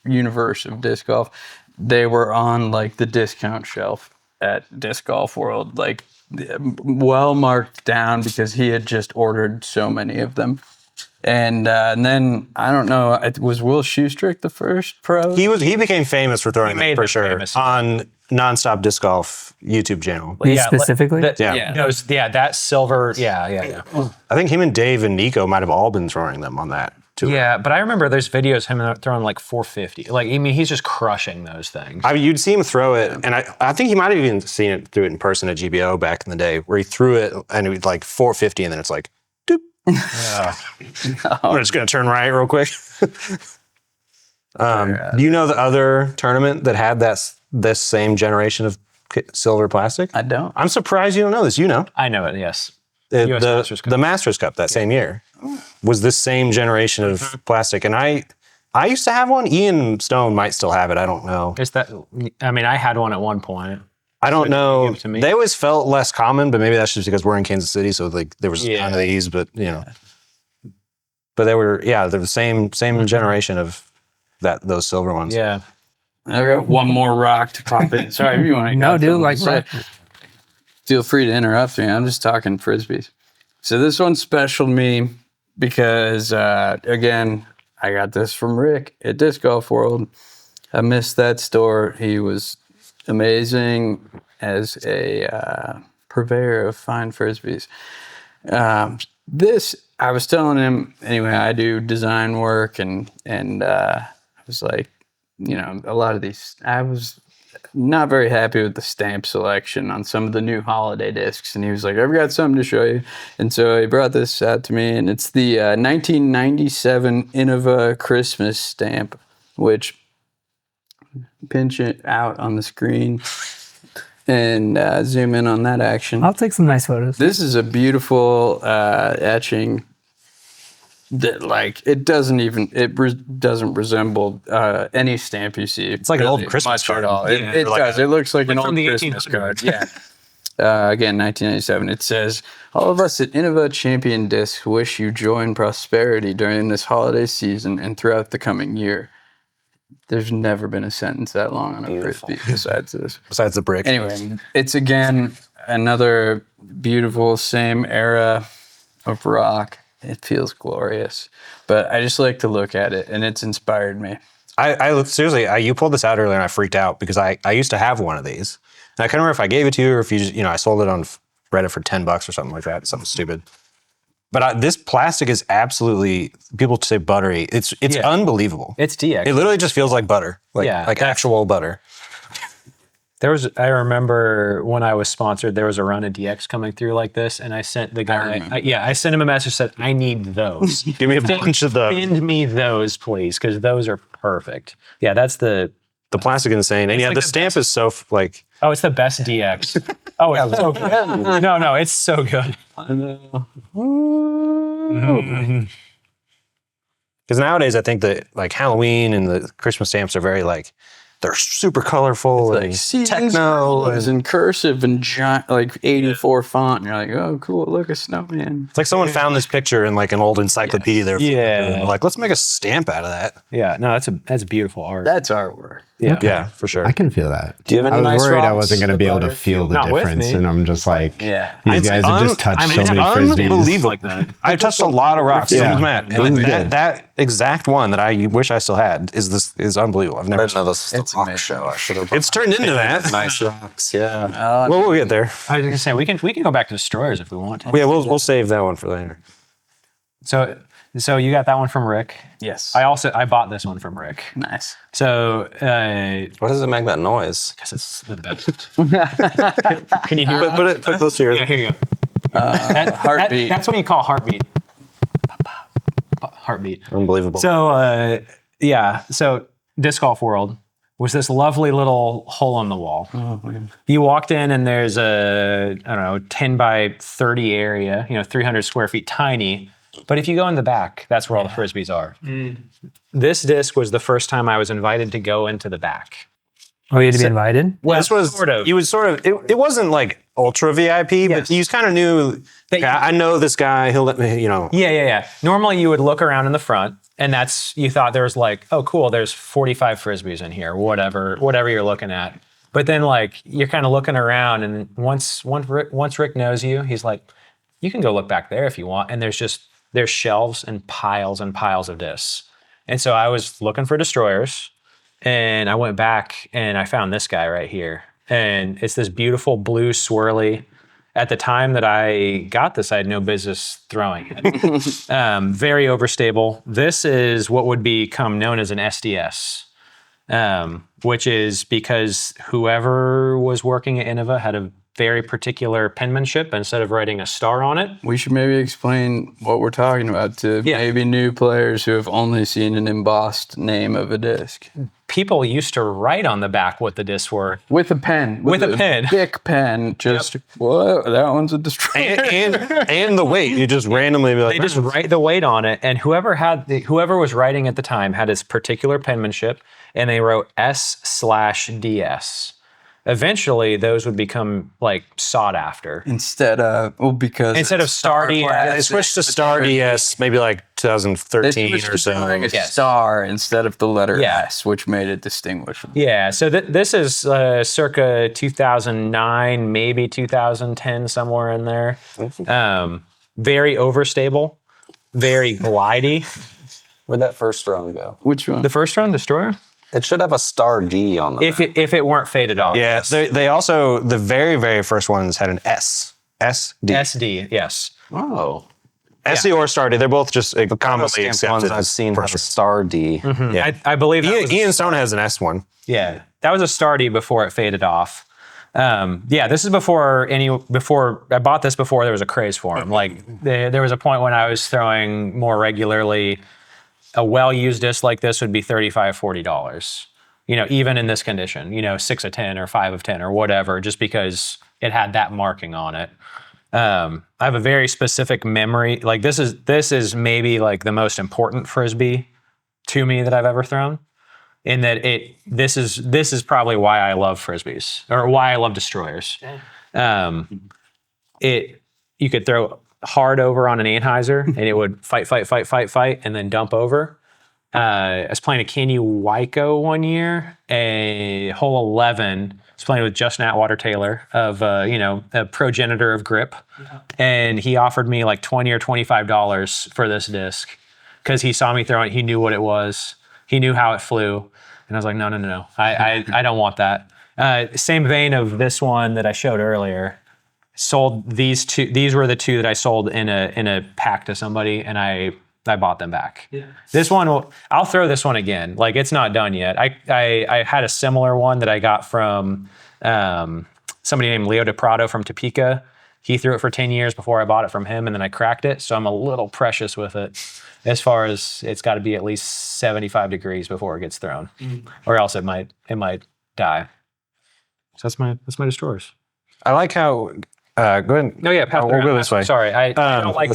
universe of disc golf, they were on like the discount shelf at Disc Golf World, like well marked down because he had just ordered so many of them. And then I don't know. Was Will Schustrick the first pro? He became famous for throwing made them for them sure famous. on Nonstop Disc Golf YouTube channel. He specifically? That silver. Yeah. I think him and Dave and Nico might have all been throwing them on that tour. Yeah, but I remember there's videos of him throwing like 450. Like, I mean, he's just crushing those things. I mean, you'd see him throw it, and I think he might have even seen it through it in person at GBO back in the day, where he threw it and it was like 450, and then it's like, doop. I'm just gonna turn right real quick. Do you know the other tournament that had this same generation of silver plastic? I don't. I'm surprised you don't know this. You know, I know it, yes. the Masters Cup. the Masters Cup that same year was this same generation of plastic, and I used to have one. Ian Stone might still have it. I don't know. Is that? I mean, I had one at one point. I don't know. give it to me? They always felt less common, but maybe that's just because we're in Kansas City, so like there was a Yeah. ton of these, but you know. But they're the same generation of those silver ones. Yeah. I got one more rock to pop in. Sorry if you want to. No, dude, like, Feel free to interrupt me. I'm just talking frisbees. So this one's special to me because, again, I got this from Rick at Disc Golf World. I missed that store. He was amazing as a purveyor of fine frisbees. This, I was telling him, anyway, I do design work and I was like, you know, a lot of these, I was not very happy with the stamp selection on some of the new holiday discs. And he was like, I've got something to show you. And so he brought this out to me, and it's the 1997 Innova Christmas stamp, which pinch it out on the screen and zoom in on that action. I'll take some nice photos. This is a beautiful etching that, like, it doesn't resemble any stamp you see. It's like an old Christmas card. at all. It does. It looks like an old Christmas card. Yeah. Again, 1997. It says, all of us at Innova Champion Discs wish you joy and prosperity during this holiday season and throughout the coming year. There's never been a sentence that long on a frisbee besides this. Besides the brick. Anyway, it's again another beautiful, same era of rock. It feels glorious, but I just like to look at it, and it's inspired me. I seriously, you pulled this out earlier, and I freaked out because I used to have one of these. And I can't remember if I gave it to you or if you just, I sold it on Reddit for $10 or something like that, something stupid. But this plastic is absolutely, people say buttery. It's unbelievable. It's DX. It literally just feels like butter, like actual butter. I remember when I was sponsored, there was a run of DX coming through like this, and I sent the guy, I sent him a message, said, I need those. Give me a bunch of those. Send me those, please, because those are perfect. Yeah, that's the plastic is insane. And like the stamp is so like. Oh, it's the best DX. Oh, it's so good. No, it's so good. I know. Because nowadays I think that like Halloween and the Christmas stamps are very like, they're super colorful and techno. It's in cursive and giant, like 84 font. And you're like, oh, cool, look, a snowman. It's like someone found this picture in like an old encyclopedia. There, Yeah. like let's make a stamp out of that. Yeah, no, that's beautiful art. That's artwork. Yeah. Yeah, for sure. I can feel that. Do you have I any was nice worried I rocks? wasn't going to be able to feel the Not with difference, me. and I'm just like, Yeah. these guys have just touched so many frisbees. Unbelievable. like that. I've touched a lot of rocks. Yeah. Yeah. Matt, Those and are that, good. that exact one that I wish I still had is unbelievable. I've never. I didn't know this was It's the rock amazing. show. I should have. It's turned into that. Nice rocks. Yeah. Well, we'll get there. I was gonna say we can go back to destroyers if we want to. Yeah, we'll save that one for later. So you got that one from Rick. Yes. I bought this one from Rick. Nice. So What does it make that noise? because it's the best. Can you hear it? Put it close to your. Yeah, here you go. Heartbeat. That's what you call heartbeat. Heartbeat. Unbelievable. So so Disc Golf World was this lovely little hole in the wall. Oh, man. You walked in and there's a 10 by 30 area, 300 square feet, tiny. But if you go in the back, that's where all the frisbees are. This disc was the first time I was invited to go into the back. Oh, you had to be invited? Well, this was sort of. You would sort of. It wasn't like ultra VIP, but you kind of knew. Okay, I know this guy. He'll let me. Yeah. Normally you would look around in the front, and you thought there was like, oh, cool, there's 45 frisbees in here, whatever you're looking at. But then like you're kind of looking around, and once Rick knows you, he's like, you can go look back there if you want, and there's just there's shelves and piles of discs. And so I was looking for destroyers, and I went back and I found this guy right here. And it's this beautiful blue swirly. At the time that I got this, I had no business throwing it. Very overstable. This is what would become known as an SDS, which is because whoever was working at Innova had a very particular penmanship. Instead of writing a star on it, We should maybe explain what we're talking about to maybe new players who have only seen an embossed name of a disc. people used to write on the back what the discs were. With a pen. With a pen. Bic pen. Just, whoa, that one's a destroyer. and the weight. You just randomly be like, They just write the weight on it, and whoever was writing at the time had his particular penmanship, and they wrote S/DS. Eventually, those would become like sought after. Instead of Star DS, they switched to Star DS maybe like 2013 or so. A star instead of the letter S, which made it distinguishable. Yeah, so this is circa 2009, maybe 2010, somewhere in there. Very overstable, very glidey. Where'd that first run go? Which one? The first run, Destroyer? It should have a star D on the back. If it weren't faded off. Yeah, they also, the very, very first ones had an S. SD. SD, yes. Oh. SD or Star D. They're both just commonly Stamped ones accepted. I've seen have a star D. Yeah. I believe that was Ian Stone has an S one. Yeah, that was a Star D before it faded off. This is before I bought this before there was a craze for them. Like there was a point when I was throwing more regularly. A well-used disc like this would be $35, $40. Even in this condition. 6 of 10 or 5 of 10 or whatever, just because it had that marking on it. I have a very specific memory. Like this is maybe like the most important Frisbee to me that I've ever thrown. In that this is probably why I love Frisbees or why I love Destroyers. You could throw hard over on an Anheuser and it would fight, and then dump over. I was playing a Kenny Waiko one year, a hole 11. I was playing with Justin Atwater Taylor of, a progenitor of grip. Yeah. And he offered me like $20 or $25 for this disc because he saw me throw it. He knew what it was. He knew how it flew. And I was like, no. I don't want that. Same vein of this one that I showed earlier. Sold these two. These were the two that I sold in a pack to somebody, and I bought them back. Yeah. This one, I'll throw this one again. Like it's not done yet. I had a similar one that I got from somebody named Leo DePrado from Topeka. He threw it for 10 years before I bought it from him, and then I cracked it. So I'm a little precious with it, as far as it's got to be at least 75 degrees before it gets thrown, or else it might die. So that's my Destroyers. I like how. Go ahead. No, yeah, pass we'll go this way. Sorry, I don't like.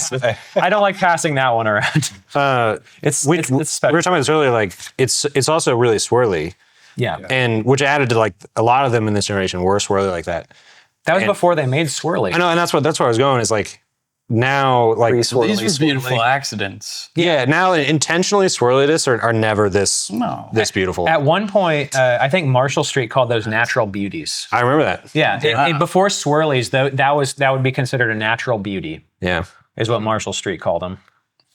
I don't like passing that one around. It's special. We were talking about this earlier. Like it's also really swirly. Yeah, and which added to like a lot of them in this generation were swirly like that. That was before they made swirly. I know, and that's where I was going. Is like now like these were beautiful accidents. Yeah, now intentionally swirly discs are never this beautiful. At one point, I think Marshall Street called those natural beauties. I remember that. Yeah, before swirlies, though, that would be considered a natural beauty. Yeah, is what Marshall Street called them.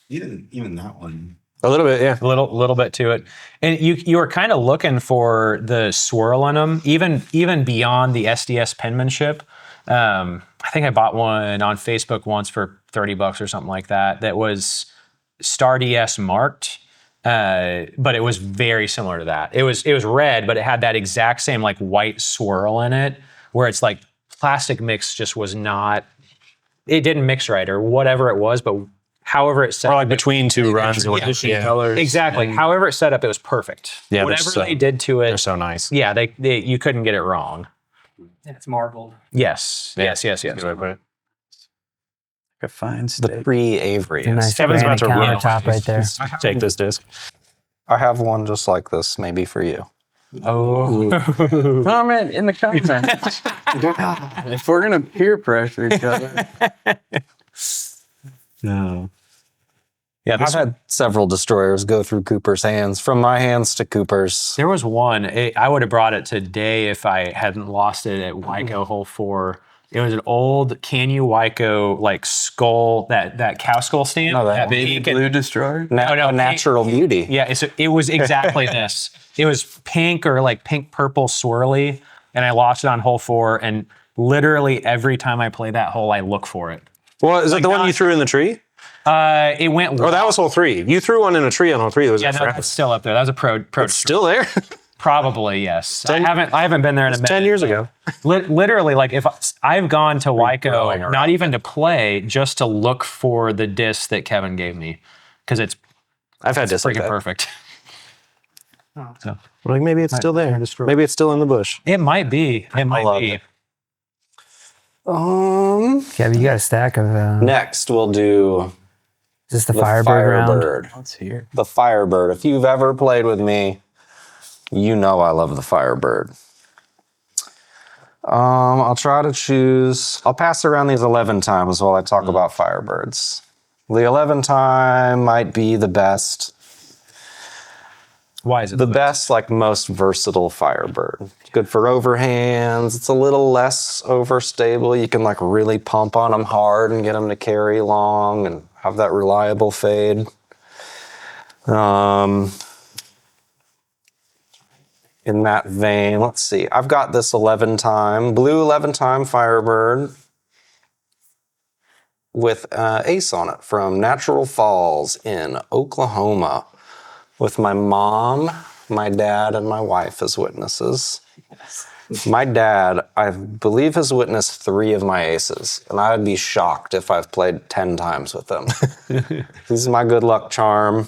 Even that one. A little bit, yeah. A little bit to it. And you were kind of looking for the swirl in them, even beyond the SDS penmanship. I think I bought one on Facebook once for $30 or something like that. That was Star DS marked, but it was very similar to that. It was red, but it had that exact same like white swirl in it, where it's like plastic mix just was not. It didn't mix right or whatever it was, but however it set up. Or like between two runs. Colors. Exactly. However it set up, it was perfect. Yeah, whatever they did to it. They're so nice. Yeah, they you couldn't get it wrong. It's marbled. Yes. Yes. Good way to put it. A fine steak. The pre-Avery. A nice Kevin's about to run. countertop right there. Take this disc. I have one just like this, maybe for you. Oh. Comment in the comments. If we're gonna peer pressure each other. No. Yeah, I've had several Destroyers go through Cooper's hands, from my hands to Cooper's. There was one. I would have brought it today if I hadn't lost it at Waiko Hole 4. It was an old Canyu Waiko like skull, that cow skull stamp. No, that that Baby pink and- blue destroyer. no, a natural beauty. Yeah, it was exactly this. It was pink or like pink purple swirly, and I lost it on hole 4. And literally every time I play that hole, I look for it. Well, is that the one you threw in the tree? It went. Oh, that was hole 3. You threw one in a tree on hole 3. That was Yeah, there no, forever. that's still up there. That was a pro. It's still there. Probably yes. I haven't been there in a minute. 10 years ago. Literally, like if I've gone to growing Waiko, around. not even to play, just to look for the disc that Kevin gave me, because it's I've had this like freaking that. perfect. We're like, maybe it's still there. Maybe it's still in the bush. It might be. It might love be. it. Kevin, you got a stack of. Next, we'll do Is this the, the Firebird round? Firebird. Let's hear. The Firebird. If you've ever played with me, you know I love the Firebird. I'll try to choose. I'll pass around these 11 times while I talk about Firebirds. The 11 time might be the best. Why is it The best, like most versatile Firebird. Good for overhands. It's a little less overstable. You can like really pump on them hard and get them to carry long and have that reliable fade. In that vein, let's see. I've got this 11 time, blue 11 time Firebird with ace on it from Natural Falls in Oklahoma, with my mom, my dad, and my wife as witnesses. My dad, I believe, has witnessed 3 of my aces, and I would be shocked if I've played 10 times with him. He's my good luck charm.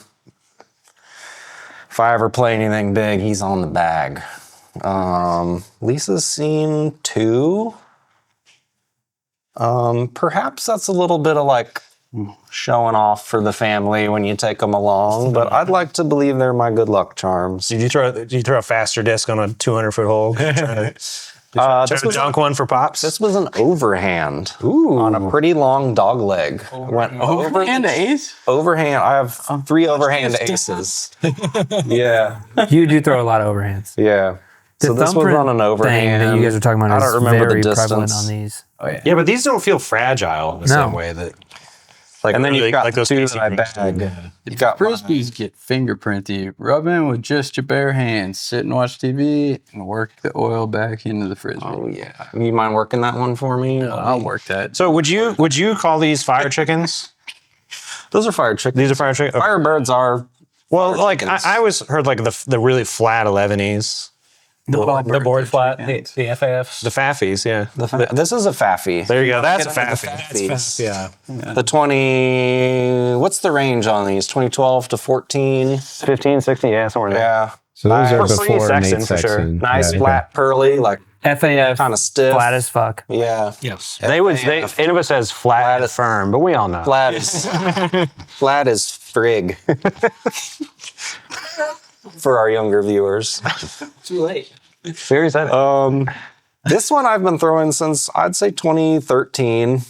If I ever play anything big, he's on the bag. Lisa's seen 2. Perhaps that's a little bit of like showing off for the family when you take them along, but I'd like to believe they're my good luck charms. Did you throw a faster disc on a 200-foot hole? This Try to was dunk one for pops? This was an overhand on a pretty long dog leg. Went Overhand ace? overhand. I have 3 overhand aces. Yeah, You do throw a lot of overhands. yeah. The So this was thumbprint on an thing overhand. that you guys are talking about I is don't remember very the prevalent distance. on these. Yeah, but these don't feel fragile the same way that. Like, And then really, you've got like the those 2 Casey that I Crooks. bag. You've got Frisbees get fingerprinty. Rub in with just your bare hands. Sit and watch TV and work the oil back into the frisbee. Oh yeah. You mind working that one for me? I'll work that. So would you call these fire chickens? Those are fire chickens. These are fire chickens. Okay. Firebirds are. Well, like chickens. I always heard like the really flat 11s, the board flat, the FAFs. the Faffies. Yeah, This is a Faffy. there you go. That's a Get into the Faffy. Faffies. Yeah, The 20. What's the range on these? 2012 to 14. 15, 16. Yeah, somewhere there. Yeah. So those are Nice. before Sexton, Nate for sure. Sexton. Nice, Yeah, flat, pearly, like FAF, kind of stiff. flat as fuck. Yeah. Yes. They would. Innova says flat and firm, but we all know. Flat is flat is frig. For our younger viewers. Too late. Very said it. This one I've been throwing since I'd say 2013.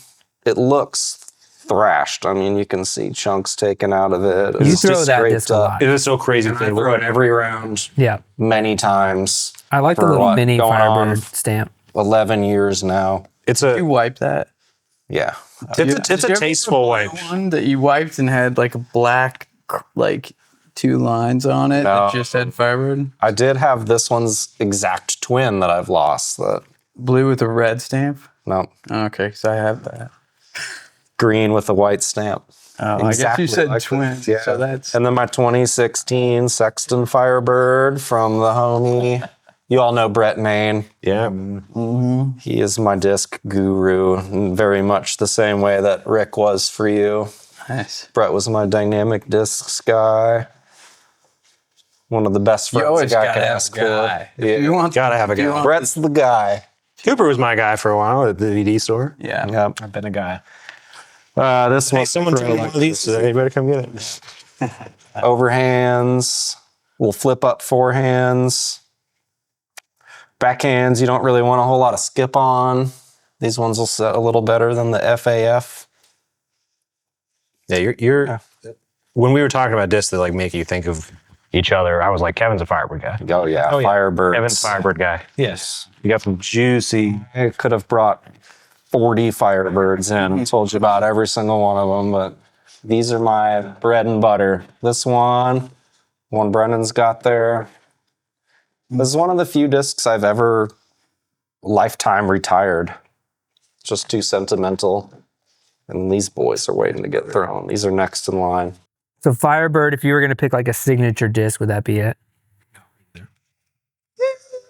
It looks thrashed. I mean, you can see chunks taken out of it. You It's throw just that scraped disc a up. lot. It is so crazy. I throw it every round, Yeah. many times. I like the For little what? mini Going on Firebird stamp. 11 years now. It's You a wipe that. Yeah. it's Did you a ever tasteful buy wipe. one that you wiped and had like a black, like 2 lines on it No. that just had Firebird. I did have this one's exact twin that I've lost. That Blue with a red stamp. no, Okay, because I have that. green with a white stamp. Oh, I guess Exactly you said like twins. this, yeah. So that's And then my 2016 Sexton Firebird from the homie. You all know Brett Main. Yeah. He is my disc guru, in very much the same way that Rick was for you. nice. Brett was my dynamic discs guy. One of the best friends always a guy gotta could have ask a guy. for. Yeah. You want Gotta have a guy. Brett's the guy. Cooper was my guy for a while at the DVD store. Yeah. Yep. I've been a guy. This Hey, one. someone took one of these today. You better come get it. Overhands. We'll flip up forehands. Backhands, you don't really want a whole lot of skip on. These ones will set a little better than the FAF. Yeah, you're. When we were talking about discs that like make you think of each other, I was like, Kevin's a Firebird guy. Oh yeah, Firebirds. Kevin's a Firebird guy. Yes. You got some juicy. I could have brought 40 Firebirds in. I told you about every single one of them, but these are my bread and butter. This one Brennan's got there. This is one of the few discs I've ever lifetime retired. Just too sentimental. And these boys are waiting to get thrown. These are next in line. So Firebird, if you were going to pick like a signature disc, would that be it?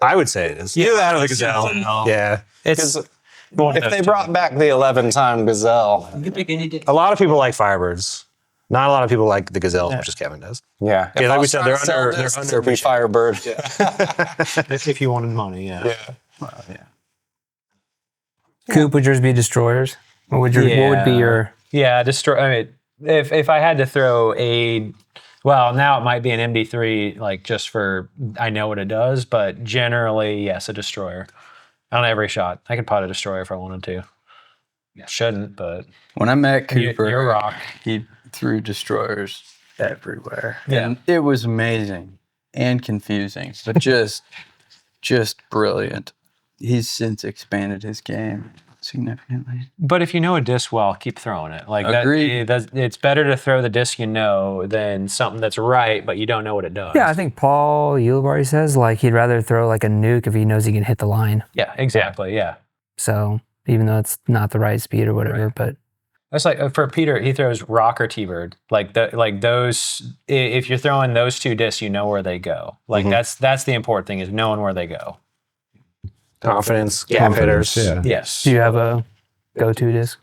I would say it is. Either that or the Gazelle. Yeah. It's If they brought back the 11-time Gazelle. A lot of people like Firebirds. Not a lot of people like the Gazelles, which is Kevin does. Yeah. Yeah, like we said, they're Sell under. discs, it'd be Firebird. If you wanted money, yeah. Coop, would yours be Destroyers? What would be your? Yeah, destroy. I mean, if I had to throw well, now it might be an MD3, like just for I know what it does, but generally, yes, a destroyer on every shot. I could pot a destroyer if I wanted to. Shouldn't, but When I met Cooper, you're a rock. he threw destroyers everywhere. Yeah. And it was amazing and confusing, but just brilliant. He's since expanded his game significantly. But if you know a disc well, keep throwing it. Like Agreed. it's better to throw the disc you know than something that's right, but you don't know what it does. Yeah, I think Paul Ulibarri says like he'd rather throw like a nuke if he knows he can hit the line. Yeah, exactly. Yeah. So even though it's not the right speed or whatever, but That's like for Peter, he throws rock or T-bird. Like those. If you're throwing those two discs, you know where they go. Like that's the important thing is knowing where they go. Confidence, gap hitters. Yeah. Yes. do you have a go-to disc?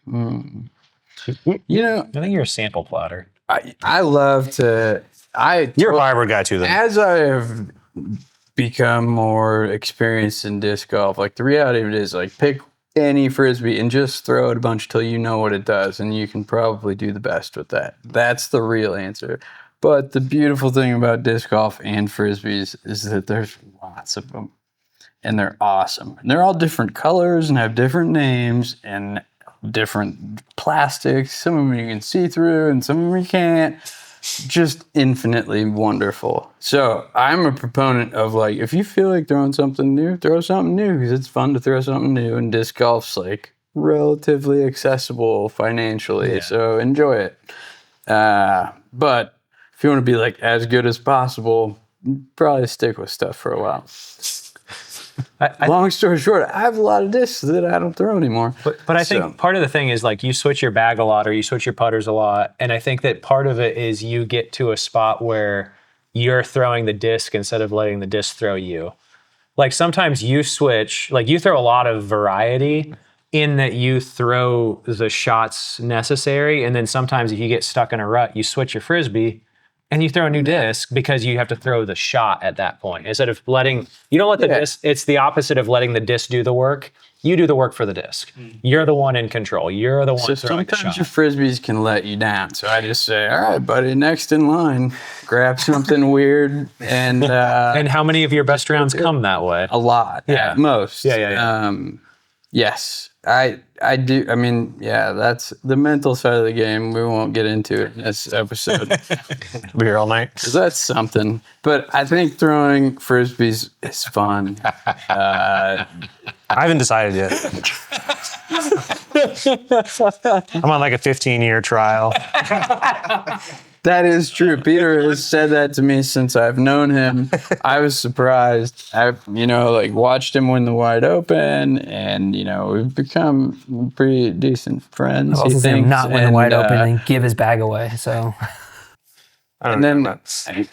You know, I think you're a sample plotter. I love to. You're a Firebird guy too, then. As I have become more experienced in disc golf, like the reality of it is, like pick any frisbee and just throw it a bunch till you know what it does, and you can probably do the best with that. That's the real answer. But the beautiful thing about disc golf and frisbees is that there's lots of them, and they're awesome. And they're all different colors and have different names and different plastics. Some of them you can see through, and some of them you can't. Just infinitely wonderful. So I'm a proponent of like, if you feel like throwing something new, throw something new because it's fun to throw something new. And disc golf's like relatively accessible financially, so enjoy it. But if you want to be like as good as possible, probably stick with stuff for a while. Long story short, I have a lot of discs that I don't throw anymore. But I think part of the thing is like you switch your bag a lot or you switch your putters a lot. And I think that part of it is you get to a spot where you're throwing the disc instead of letting the disc throw you. Like sometimes you switch, like you throw a lot of variety in that you throw the shots necessary. And then sometimes if you get stuck in a rut, you switch your Frisbee and you throw a new disc because you have to throw the shot at that point. Instead of you don't let the disc, it's the opposite of letting the disc do the work. You do the work for the disc. You're the one in control. You're the one throwing the shot. Sometimes your Frisbees can let you down. So I just say, all right, buddy, next in line, grab something weird. And and how many of your best rounds come that way? a lot, at most. Yeah. Yes, I do. I mean, yeah, that's the mental side of the game. We won't get into it in this episode. We're here all night. 'Cause that's something. But I think throwing Frisbees is fun. I haven't decided yet. I'm on like a 15-year trial. That is true. Peter has said that to me since I've known him. I was surprised. I've, watched him win the wide open, and, we've become pretty decent friends. I also see him not win the wide open and give his bag away. So, And then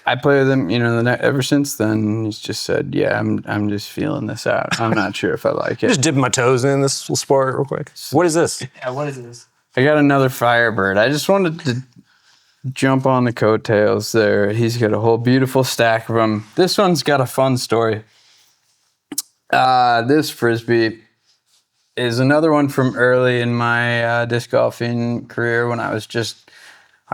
I play with him, ever since then. He's just said, "Yeah, I'm just feeling this out. I'm not sure if I like it." Just dipping my toes in this sport real quick. What is this? yeah, what is this? I got another Firebird. I just wanted to jump on the coattails there. He's got a whole beautiful stack of them. This one's got a fun story. This Frisbee is another one from early in my disc golfing career when I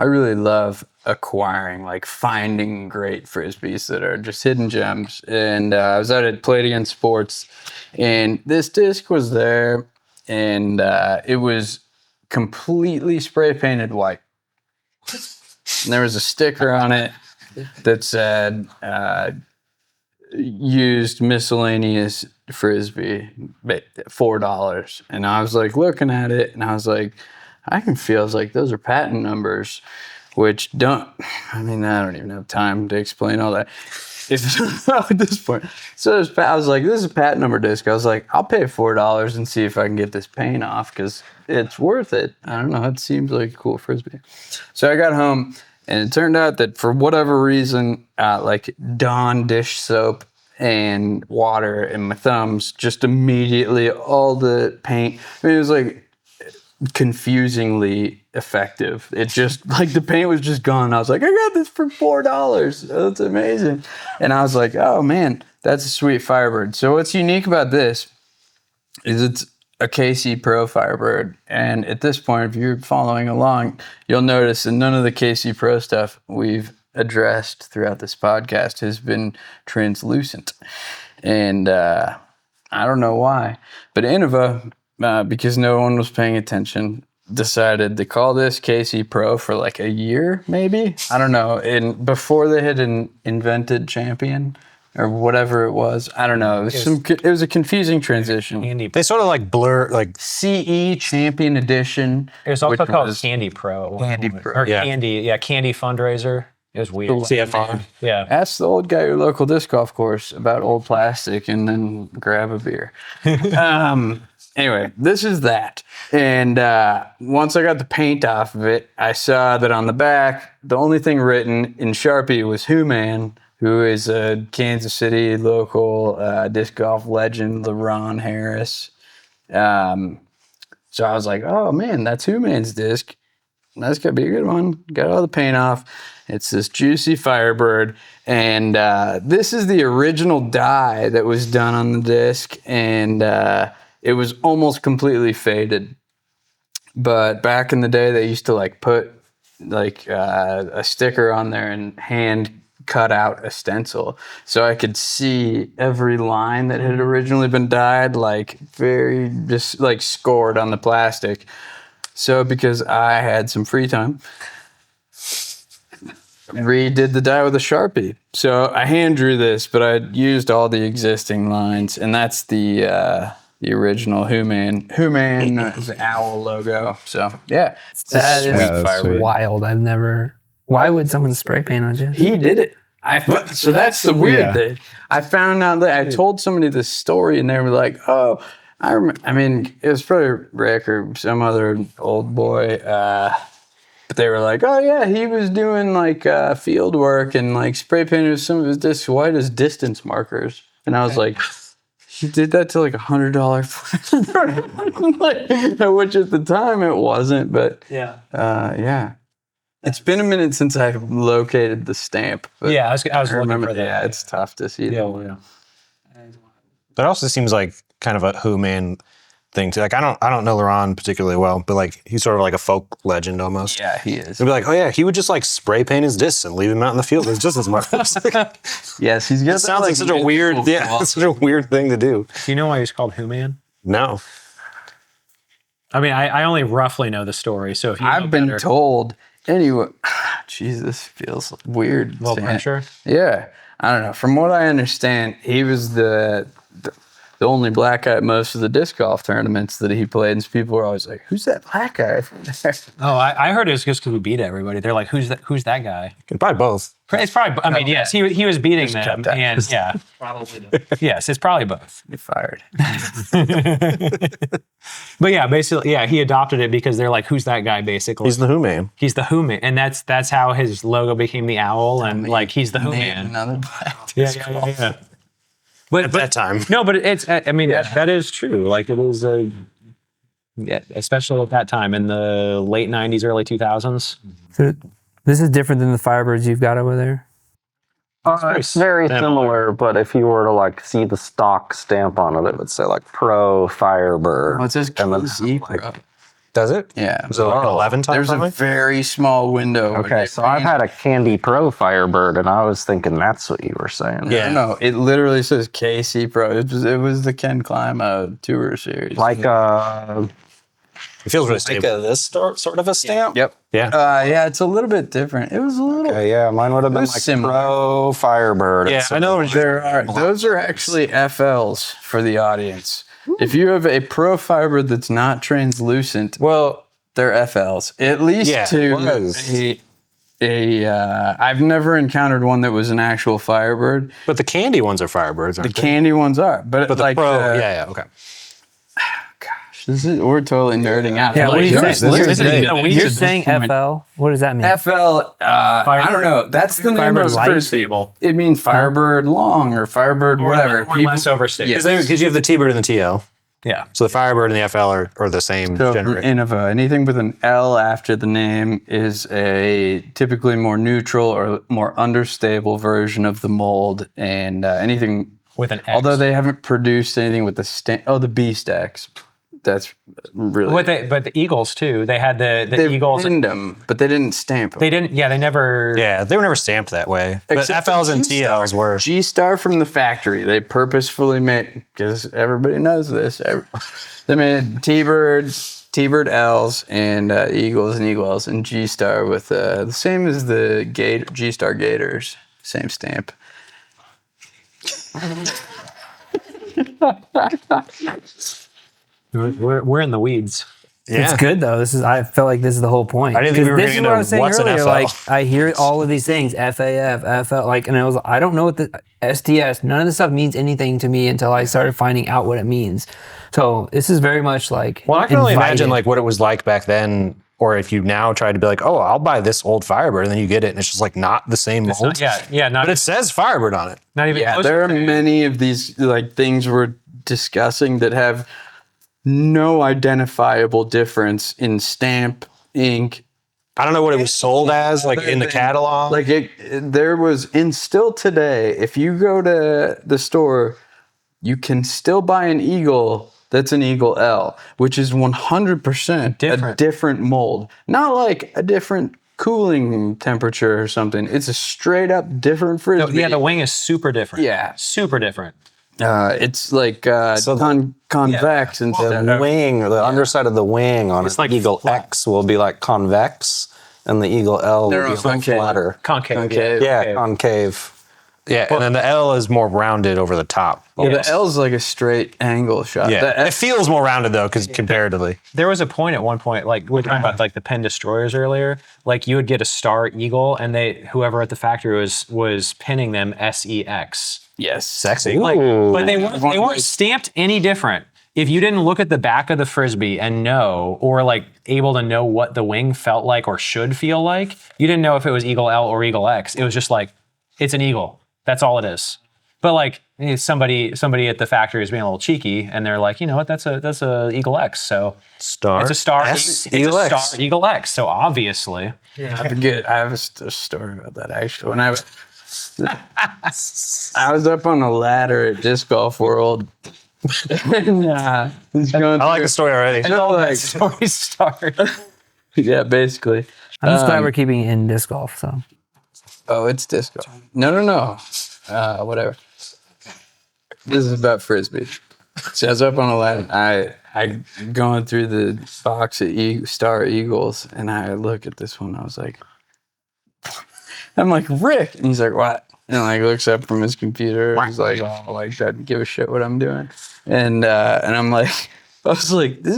really love acquiring, like finding great Frisbees that are just hidden gems. And I was out at Play It Again Sports, and this disc was there, and it was completely spray painted white. And there was a sticker on it that said, used miscellaneous frisbee, $4. And I was like looking at it and I was like, I can feel, I was like, those are patent numbers, which I don't even have time to explain all that. At this point. So I was like, this is a patent number disc. I was like, I'll pay $4 and see if I can get this paint off because it's worth it. I don't know. It seems like a cool frisbee. So I got home and it turned out that for whatever reason, like Dawn dish soap and water and my thumbs, just immediately all the paint, it was like confusingly effective. It just like the paint was just gone. I was like, I got this for $4. That's amazing. And I was like, oh man, that's a sweet Firebird. So what's unique about this is it's a KC Pro Firebird. And at this point, if you're following along, you'll notice that none of the KC Pro stuff we've addressed throughout this podcast has been translucent. And I don't know why, but Innova, because no one was paying attention, decided to call this KC Pro for like a year, maybe. I don't know. And before they had invented Champion or whatever it was, I don't know. It was a confusing transition. They sort of like blur, like CE Champion Edition. It was also called Candy Pro. Candy Pro. Or Candy fundraiser. It was weird. CFR. Yeah. Ask the old guy at your local disc golf course about old plastic and then grab a beer. Anyway, this is that. And once I got the paint off of it, I saw that on the back, the only thing written in Sharpie was Who Man, who is a Kansas City local disc golf legend, LeRon Harris. So I was like, oh man, that's Who Man's disc. That's going to be a good one. Got all the paint off. It's this juicy Firebird. And this is the original dye that was done on the disc. And it was almost completely faded. But back in the day, they used to like put like a sticker on there and hand cut out a stencil. So I could see every line that had originally been dyed, like very just like scored on the plastic. So because I had some free time, redid the die with a Sharpie. So I hand drew this, but I used all the existing lines, and that's the original Who Man is the owl logo. So yeah, that is Firebird. Wild. Why would someone spray paint on you? He did it. So that's the weird thing. I found out that I told somebody this story, and they were like, "Oh, I mean, it was probably Rick or some other old boy." But they were like, "Oh yeah, he was doing like field work and like spray painted some of his discs white as distance markers." And I was like, he did that to like $100, which at the time it wasn't, but yeah. It's been a minute since I located the stamp. But Yeah, I was looking for that. Yeah, it's tough to see. Yeah. That also seems like kind of a Who Man thing too. Like I don't know LeRon particularly well, but like he's sort of like a folk legend almost. Yeah, he is. They'd be like, oh yeah, he would just like spray paint his discs and leave him out in the field. It's just as much. Yes, he's got It sounds like such a weird, such a weird thing to do. Do you know why he's called Who Man? No. I mean, I only roughly know the story. So if you know I've been better- told. Anyway, jeez, this feels weird. Little pressure. Yeah, I don't know. From what I understand, he was the only black guy at most of the disc golf tournaments that he played, and so people were always like, "Who's that black guy?" Oh, I heard it was just because we beat everybody. They're like, "Who's that guy?" You can buy both. It's probably. I mean, yes, he was beating them, and yeah, probably. Yes, it's probably both. You're fired. But yeah, basically, yeah, he adopted it because they're like, "Who's that guy?" Basically, He's the Who Man. He's the Who Man, and that's how his logo became the owl, and like he's the Who Name Man. another black Yeah, disc golfer. yeah. But At that time. no, but it's. I mean, that is true. Like it is a. Yeah, especially at that time in the late '90s, early 2000s. So this is different than the Firebirds you've got over there. It's very similar, but if you were to like see the stock stamp on it, it would say like Pro Firebird. Oh, it says And then, KC like, Pro. Does it? Yeah. Is it like an 11 time There's probably? a very small window. where Okay, they so I've paint- had a Candy Pro Firebird, and I was thinking that's what you were saying. Yeah. No, it literally says KC Pro. It was the Ken Klima Tour Series. Like It feels really Like stable. this sort of a stamp? Yep. Yeah. Yeah, it's a little bit different. It was a little. Yeah, mine would have been was like similar. Pro Firebird. Yeah, I know. Those are actually FLs for the audience. If you have a Pro Fiber that's not translucent, Well, they're FLs. At least Yeah, to I've never encountered one that was an actual Firebird. but the candy ones are Firebirds, The aren't they? candy ones are, but But the like Pro, yeah, okay. we're totally nerding out. Yeah, what are you Like, saying? this is great. You're saying FL? What does that mean? FL, I don't know. That's the name Firebird of light? it. Stable. It means Firebird long or Firebird whatever. Or less overstated. Because you have the T-Bird and the TL. Yeah. So the Firebird and the FL are the same So generation. Innova, anything with an L after the name is a typically more neutral or more understable version of the mold, and anything With an X. although they haven't produced anything with the Beast X. That's really But the Eagles too. They had the they Eagles. pinned them, but they didn't stamp them. They didn't. Yeah, they never. Yeah, they were never stamped that way. But Except FLs and the G-Star. TLs were. G-Star from the factory. They purposefully made, because everybody knows this. They made T-Bird L's and Eagles and Eagles and G-Star with the same as the G-Star Gators. Same stamp. We're in the weeds. It's good though. I felt like this is the whole point. I didn't think we were This is getting what I into was saying what's an earlier. FL. Like I hear all of these things, FAF, FL, like, and I don't know what the STS. None of this stuff means anything to me until I started finding out what it means. So this is very much like. Well, I can only imagine invited. like what it was like back then, or if you now try to be like, oh, I'll buy this old Firebird, and then you get it, and it's just like not the same mold. Yeah. Not But it says Firebird on it. not even. Yeah, close there are to- many of these like things we're discussing that have no identifiable difference in stamp, ink. I don't know what it was sold as, like in the catalog. Like there was, and still today, if you go to the store, you can still buy an Eagle that's an Eagle L, which is 100% a Different. different mold. Not like a different cooling temperature or something. It's a straight up different frisbee. Yeah, the wing is super different. Yeah. Super different. It's like convex instead The of wing, or the underside of the wing on an like Eagle flat. X will be like convex, and the Eagle L will be like concave. flatter. Concave. Concave. Yeah, concave. yeah, and then the L is more rounded over the top. Yeah, the L's like a straight angle shot. Yeah, The it F, feels more rounded though, because comparatively. There was a point at one point, like we were talking about like the pen destroyers earlier. Like you would get a Star Eagle, and whoever at the factory was pinning them SEX. yes, Sexy. Like, but they weren't stamped any different. If you didn't look at the back of the frisbee and know, or like able to know what the wing felt like or should feel like, you didn't know if it was Eagle L or Eagle X. It was just like, it's an Eagle. That's all it is. But like somebody at the factory is being a little cheeky, and they're like, you know what? That's a Eagle X. So Star. it's a Star. S, It's Eagle a X. Star Eagle X. So obviously, I forget. I have a story about that actually. When I was up on a ladder at Disc Golf World. And, was going I like through- the story already. I know, like, story start. yeah, basically. I'm just glad we're keeping it in disc golf. So Oh, it's disc golf. No. Whatever. This is about frisbee. So I was up on a ladder. I going through the box of Star Eagles, and I look at this one. I was like, I'm like, Rick, and he's like, what? And like looks up from his computer. He's like, oh, like doesn't give a shit what I'm doing. And I'm like, I was like, this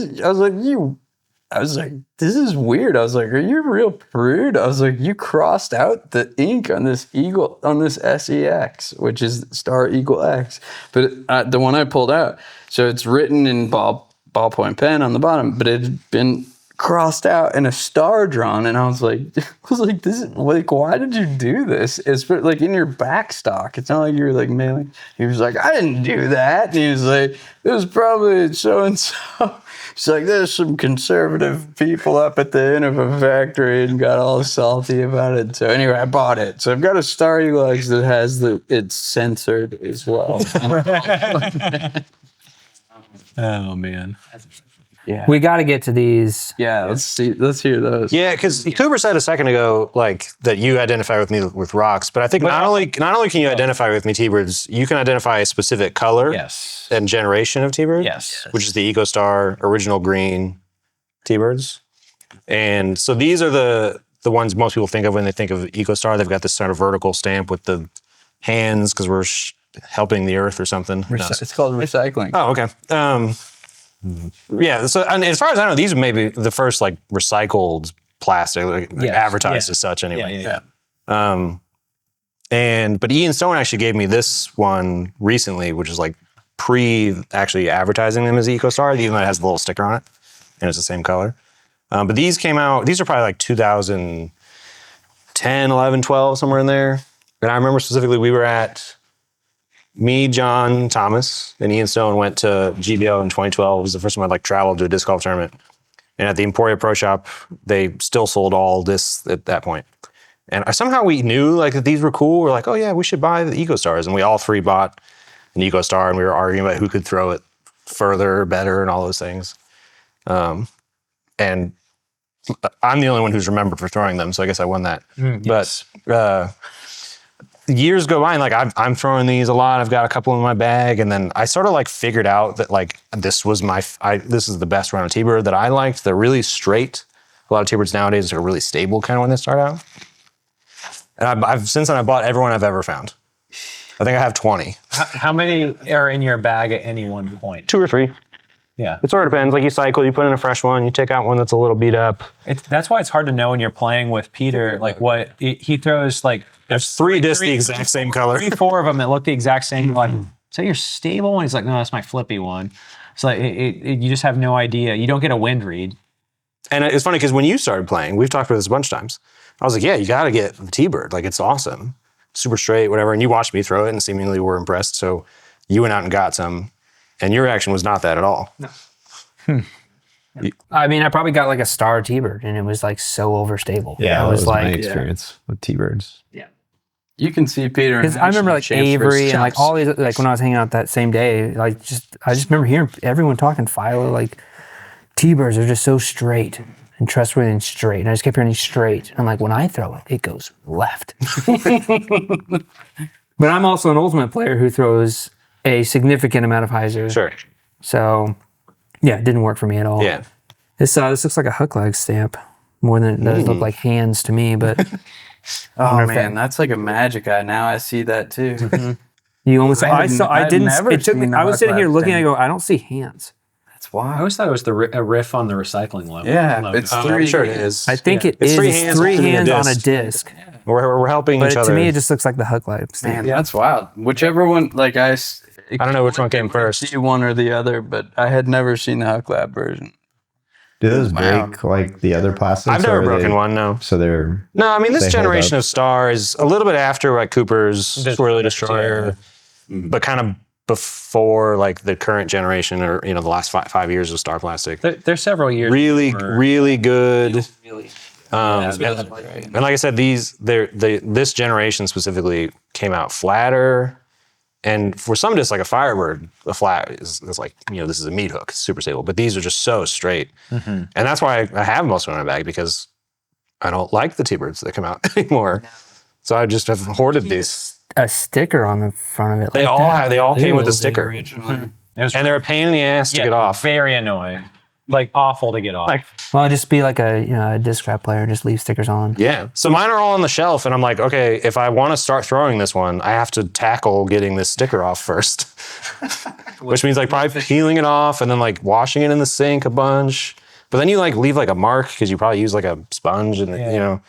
is weird. I was like, are you a real prude? I was like, you crossed out the ink on this Eagle, on this SEX, which is Star Eagle X. But the one I pulled out, so it's written in ballpoint pen on the bottom, but it had been crossed out and a star drawn. And I was like, this is like, why did you do this? It's like in your back stock. It's not like you're like mailing. He was like, I didn't do that. And he was like, it was probably so and so. She's like, there's some conservative people up at the Innova factory, and got all salty about it. So anyway, I bought it. So I've got a Star Eagle X that has it's censored as well. Oh man. Yeah. we got to get to these. Yeah, let's hear those. Yeah, because Cooper said a second ago, like that you identify with me with rocks, but I think not only can you identify with me T-Birds, you can identify a specific color Yes. and generation of T-Bird. Yes. Which is the EcoStar original green, T-birds. And so these are the ones most people think of when they think of EcoStar. They've got this sort of vertical stamp with the hands because we're helping the earth or something. No. It's called recycling. Oh, okay. Yeah. So and as far as I know, these are maybe the first like recycled plastic, like advertised as such anyway. Yeah. But Ian Stone actually gave me this one recently, which is like actually advertising them as EcoStar, even though it has the little sticker on it and it's the same color. But these came out, these are probably like 2010, 11, 12, somewhere in there. And I remember specifically me, John, Thomas, and Ian Stone went to GBO in 2012. It was the first time I like traveled to a disc golf tournament. And at the Emporia Pro Shop, they still sold all discs at that point. And somehow we knew like that these were cool. We're like, oh yeah, we should buy the EcoStars. And we all three bought an EcoStar, and we were arguing about who could throw it further, better, and all those things. And I'm the only one who's remembered for throwing them, so I guess I won that. Yes. But years go by, and like I'm throwing these a lot. I've got a couple in my bag, and then I sort of like figured out that like this was this is the best round of T-bird that I liked. They're really straight. A lot of T-birds nowadays are really stable kind of when they start out. And I've since then I bought everyone I've ever found. I think I have 20. How many are in your bag at any one point? 2 or 3. Yeah. It sort of depends. Like you cycle, you put in a fresh one, you take out one that's a little beat up. That's why it's hard to know when you're playing with Peter, like he throws like... There's 3 discs the exact same color. 3, 4 of them that look the exact same. Like, is that your stable one? He's like, no, that's my flippy one. It's like, you just have no idea. You don't get a wind read. And it's funny because when you started playing, we've talked about this a bunch of times. I was like, yeah, you got to get the T-bird. Like, it's awesome. Super straight, whatever. And you watched me throw it and seemingly were impressed. So you went out and got some. And your reaction was not that at all. No. I mean, I probably got like a star T-bird, and it was like so overstable. Yeah, I that was like, my experience with T-birds. Yeah. You can see Peter. Because I remember like Avery and like all these, like when I was hanging out that same day, like I just remember hearing everyone talking Philo, like T-birds are just so straight and trustworthy and straight. And I just kept hearing straight. And I'm like, when I throw it, it goes left. But I'm also an ultimate player who throws a significant amount of hyzer. Sure. So yeah, it didn't work for me at all. Yeah. This looks like a hook leg stamp more than it does look like hands to me, but Oh man, that's like a magic eye. Now I see that too. you almost I was sitting here looking and I go, I don't see hands. That's why. I always thought it was a riff on the recycling logo. Yeah, it's I'm 3. sure it is. I think it It's is 3 hands three holding a hands on a disc. disc. We're helping But each other. to me, it just looks like the hook leg stamp. Man, that's wild. Whichever one, like I don't know which one came first. See one or the other, but I had never seen the Huck Lab version. Do those Wow. break like the other plastics? I've never or are broken they- one, no. So they're No, I mean, this They hold generation up. of Star is a little bit after like Cooper's Swirly Destroyer, but kind of before like the current generation or, the last 5 years of Star Plastic. There's several years. Really, before- really good. Really. And like I said, this generation specifically came out flatter. And for some discs like a Firebird, a flat is like, this is a meat hook, it's super stable. But these are just so straight. And that's why I have most of them in my bag, because I don't like the T-birds that come out anymore. So I just have hoarded these. A sticker on the front of it. They all came with a sticker. It was And they're a pain in the ass to get off. Very annoying. Like awful to get off. Well, just be like a disc wrap player, just leave stickers on. Yeah. So mine are all on the shelf, and I'm like, okay, if I want to start throwing this one, I have to tackle getting this sticker off first. Which means like probably peeling it off and then like washing it in the sink a bunch. But then you like leave like a mark because you probably use like a sponge and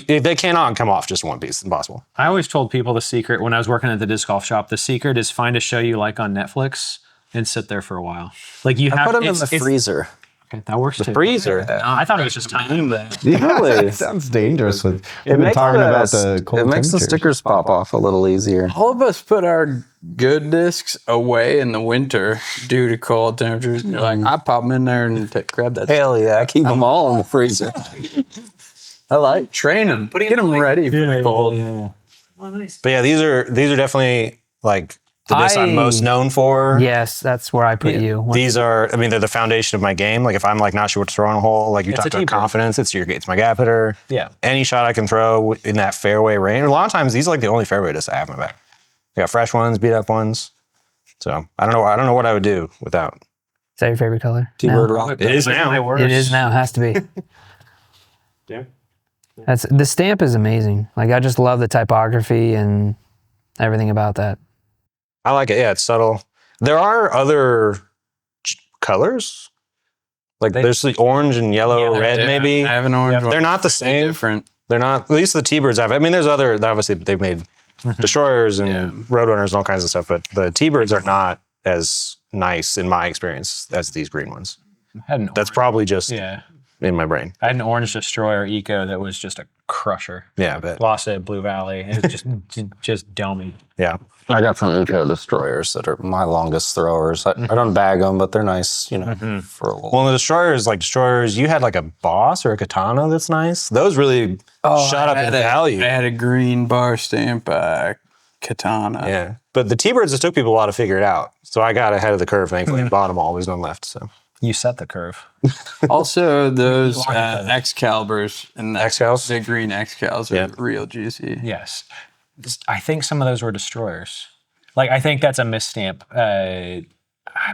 they cannot come off just in one piece. It's impossible. I always told people the secret when I was working at the disc golf shop. The secret is find a show you like on Netflix and sit there for a while. Like you have Put them in it's- the freezer. Okay, that works too. Freezer. I thought it was just time. Really? sounds dangerous. With It we've been makes talking the- about the cold It makes the temperatures. stickers pop off a little easier. All of us put our good discs away in the winter due to cold temperatures. You're like, I pop them in there and grab that. Hell yeah, I keep them all in the freezer. I like training. Get them ready for the cold. But yeah, these are definitely like the discs I'm most known for. Yes, that's where I put you. These are, they're the foundation of my game. Like if I'm like not sure what to throw on a hole, like you It's talked a about T-bird. confidence, it's my gap hitter. Yeah. Any shot I can throw in that fairway range. A lot of times these are like the only fairway discs I have in my bag. I got fresh ones, beat up ones. So I don't know what I would do without that your favorite color? T-bird No. rock. It is now. It is now. Has to be. Yeah. The stamp is amazing. Like I just love the typography and everything about that. I like it. Yeah, it's subtle. There are other colors. Like there's the orange and yellow, Yeah, red, maybe. I have an orange one. They're not the same. Different. They're not. At least the T-birds have. I mean, there's other. Obviously, they've made destroyers and roadrunners and all kinds of stuff, but the T-birds are not as nice in my experience as these green ones. I had an That's probably just yeah. in my brain. I had an orange destroyer eco that was just a crusher. Yeah, but Lost it at Blue Valley. It was just domey. yeah. I got some eco destroyers that are my longest throwers. I don't bag them, but they're nice, you know, for a little. Well, the destroyers, like destroyers, you had like a boss or a katana that's nice. Those really shot up in value. I had a green bar stamp katana. Yeah, but the T-birds, it took people a while to figure it out. So I got ahead of the curve, thankfully, and bought them all. There's none left. So You set the curve. Also, those Excaliburs and Excals? the green Excals are real juicy. Yes. I think some of those were destroyers. Like, I think that's a misstamp. I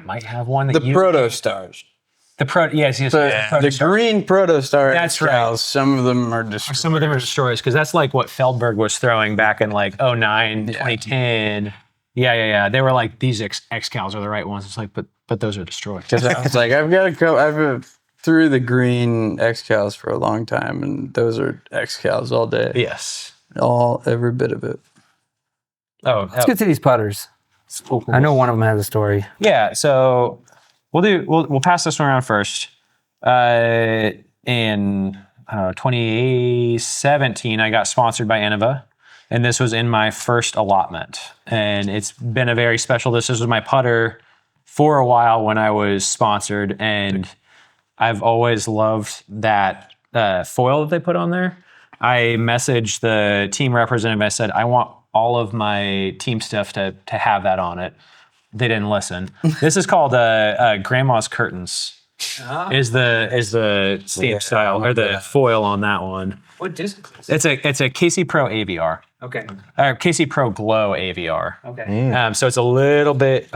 might have one that The Proto Stars. Yes. The green Protostar That's Excals, right. some of them are destroyed. Some of them are destroyers because that's like what Feldberg was throwing back in like 09, 2010. Yeah. They were like, these Excals are the right ones. It's like, but those are destroyed. Because I was like, I've got to go. I've through the green Excals for a long time, and those are Excals all day. Yes. Every bit of it. Let's get to these putters. I know one of them has a story. Yeah, so we'll pass this one around first. In 2017, I got sponsored by Innova, and this was in my first allotment. And it's been a very special. This was my putter for a while when I was sponsored, and I've always loved that foil that they put on there. I messaged the team representative. I said, I want all of my team stuff to have that on it. They didn't listen. This is called Grandma's Curtains. Is the stamp style or the foil on that one? What disc is it? It's a KC Pro AVR. Okay. KC Pro Glow AVR. Okay. So it's a little bit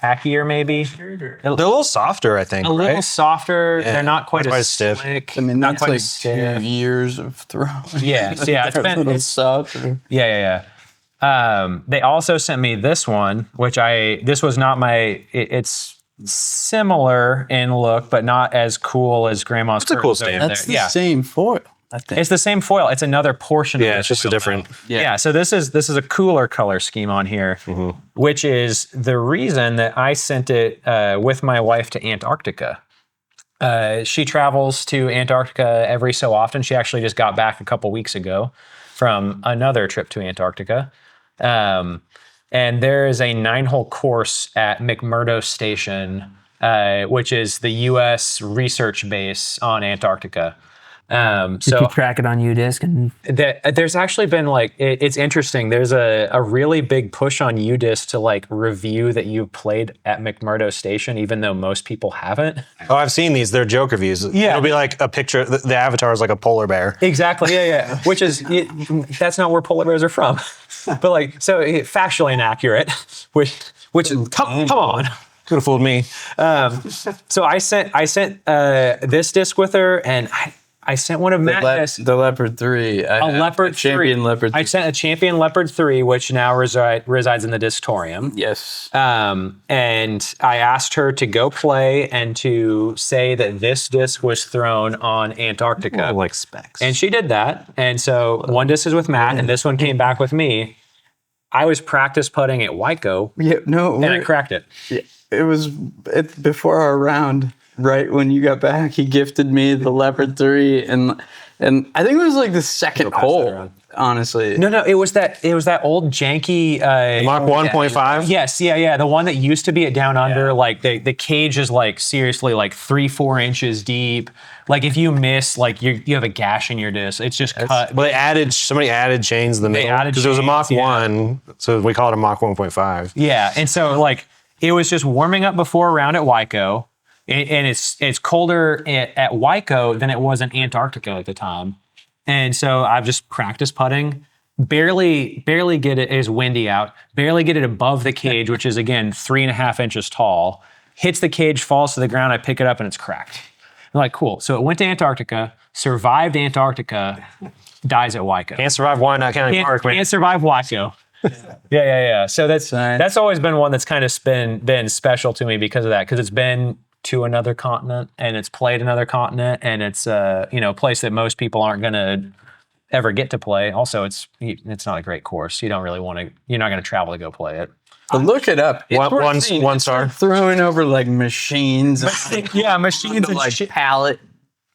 tackier maybe. They're a little softer, I think. A little right? softer. Yeah. They're not quite Not quite as as stiff. slick. I mean, not that's quite like as stiff. 2 years of throwing. Yeah. So yeah, They're a little softer. Yeah. They also sent me this one, this was not it's similar in look, but not as cool as Grandma's. It's a cool Curtains over stamp. there. That's the same foil, I think. It's the same foil. It's another portion of Yeah, the it's just a foil, different. though. Yeah. So this is a cooler color scheme on here, which is the reason that I sent it with my wife to Antarctica. She travels to Antarctica every so often. She actually just got back a couple weeks ago from another trip to Antarctica. And there is a 9-hole course at McMurdo Station, which is the U.S. research base on Antarctica. You So can track it on UDisc and there's actually been it's interesting. There's a really big push on UDisc to like review that you played at McMurdo Station, even though most people haven't. Oh, I've seen these. They're joke reviews. Yeah. It'll be like a picture. The avatar is like a polar bear. Exactly. Yeah. Which is that's not where polar bears are from. But like so factually inaccurate. Which come on. Could have fooled me. So I sent this disc with her, and I sent one of Matt's. The Leopard 3. A Leopard 3. Champion Leopard 3. I sent a Champion Leopard 3, which now resides in the Disctorium. Yes. And I asked her to go play and to say that this disc was thrown on Antarctica. Like specs. And she did that. And so one disc is with Matt, and this one came back with me. I was practice putting at Waiko, Yeah, no. and I cracked it. It was before our round, right when you got back. He gifted me the Leopard 3, and I think it was like the second hole. Honestly, No, it was that old janky Mach 1.5. Yes, yeah. The one that used to be at Down Under, like the cage is like seriously like 3-4 inches deep. Like if you miss, like you have a gash in your disc. It's just cut. Well, somebody added chains in the middle added because it was a Mach chains, yeah. 1, so we call it a Mach 1.5. Yeah, and so like it was just warming up before a round at Waiko, and it's colder at Waiko than it was in Antarctica at the time. And so I've just practiced putting, barely get it, it's windy out, barely get it above the cage, which is again 3.5 inches tall. hits the cage, falls to the ground. I pick it up and it's cracked. I'm like, cool. So it went to Antarctica, survived Antarctica, dies at Waiko. Can't survive Wyandotte County Park, man. Can't survive Waco. Yeah. So that's always been one that's kind of been special to me because of that, because it's been to another continent and it's played another continent, and it's a place that most people aren't gonna ever get to play. Also, it's not a great course. You don't really want to. You're not gonna travel to go play it. But look it up. It's worth One seeing. star. Throwing over like machines. Yeah, machines and like pallet.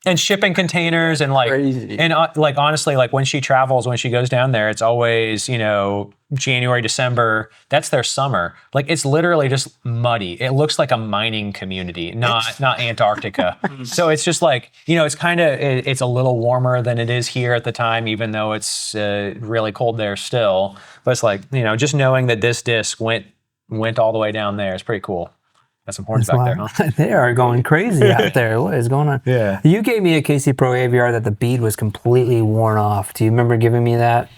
and shipping containers and like Crazy. and like honestly, like when she goes down there, it's always January, December. That's their summer. Like it's literally just muddy. It looks like a mining community, not Antarctica. So it's just like it's kind of it's a little warmer than it is here at the time, even though it's really cold there still. But it's like just knowing that this disc went all the way down there is pretty cool. Got some horns back there, huh? They are going crazy out there. What is going on? Yeah. You gave me a KC Pro AVR that the bead was completely worn off. Do you remember giving me that?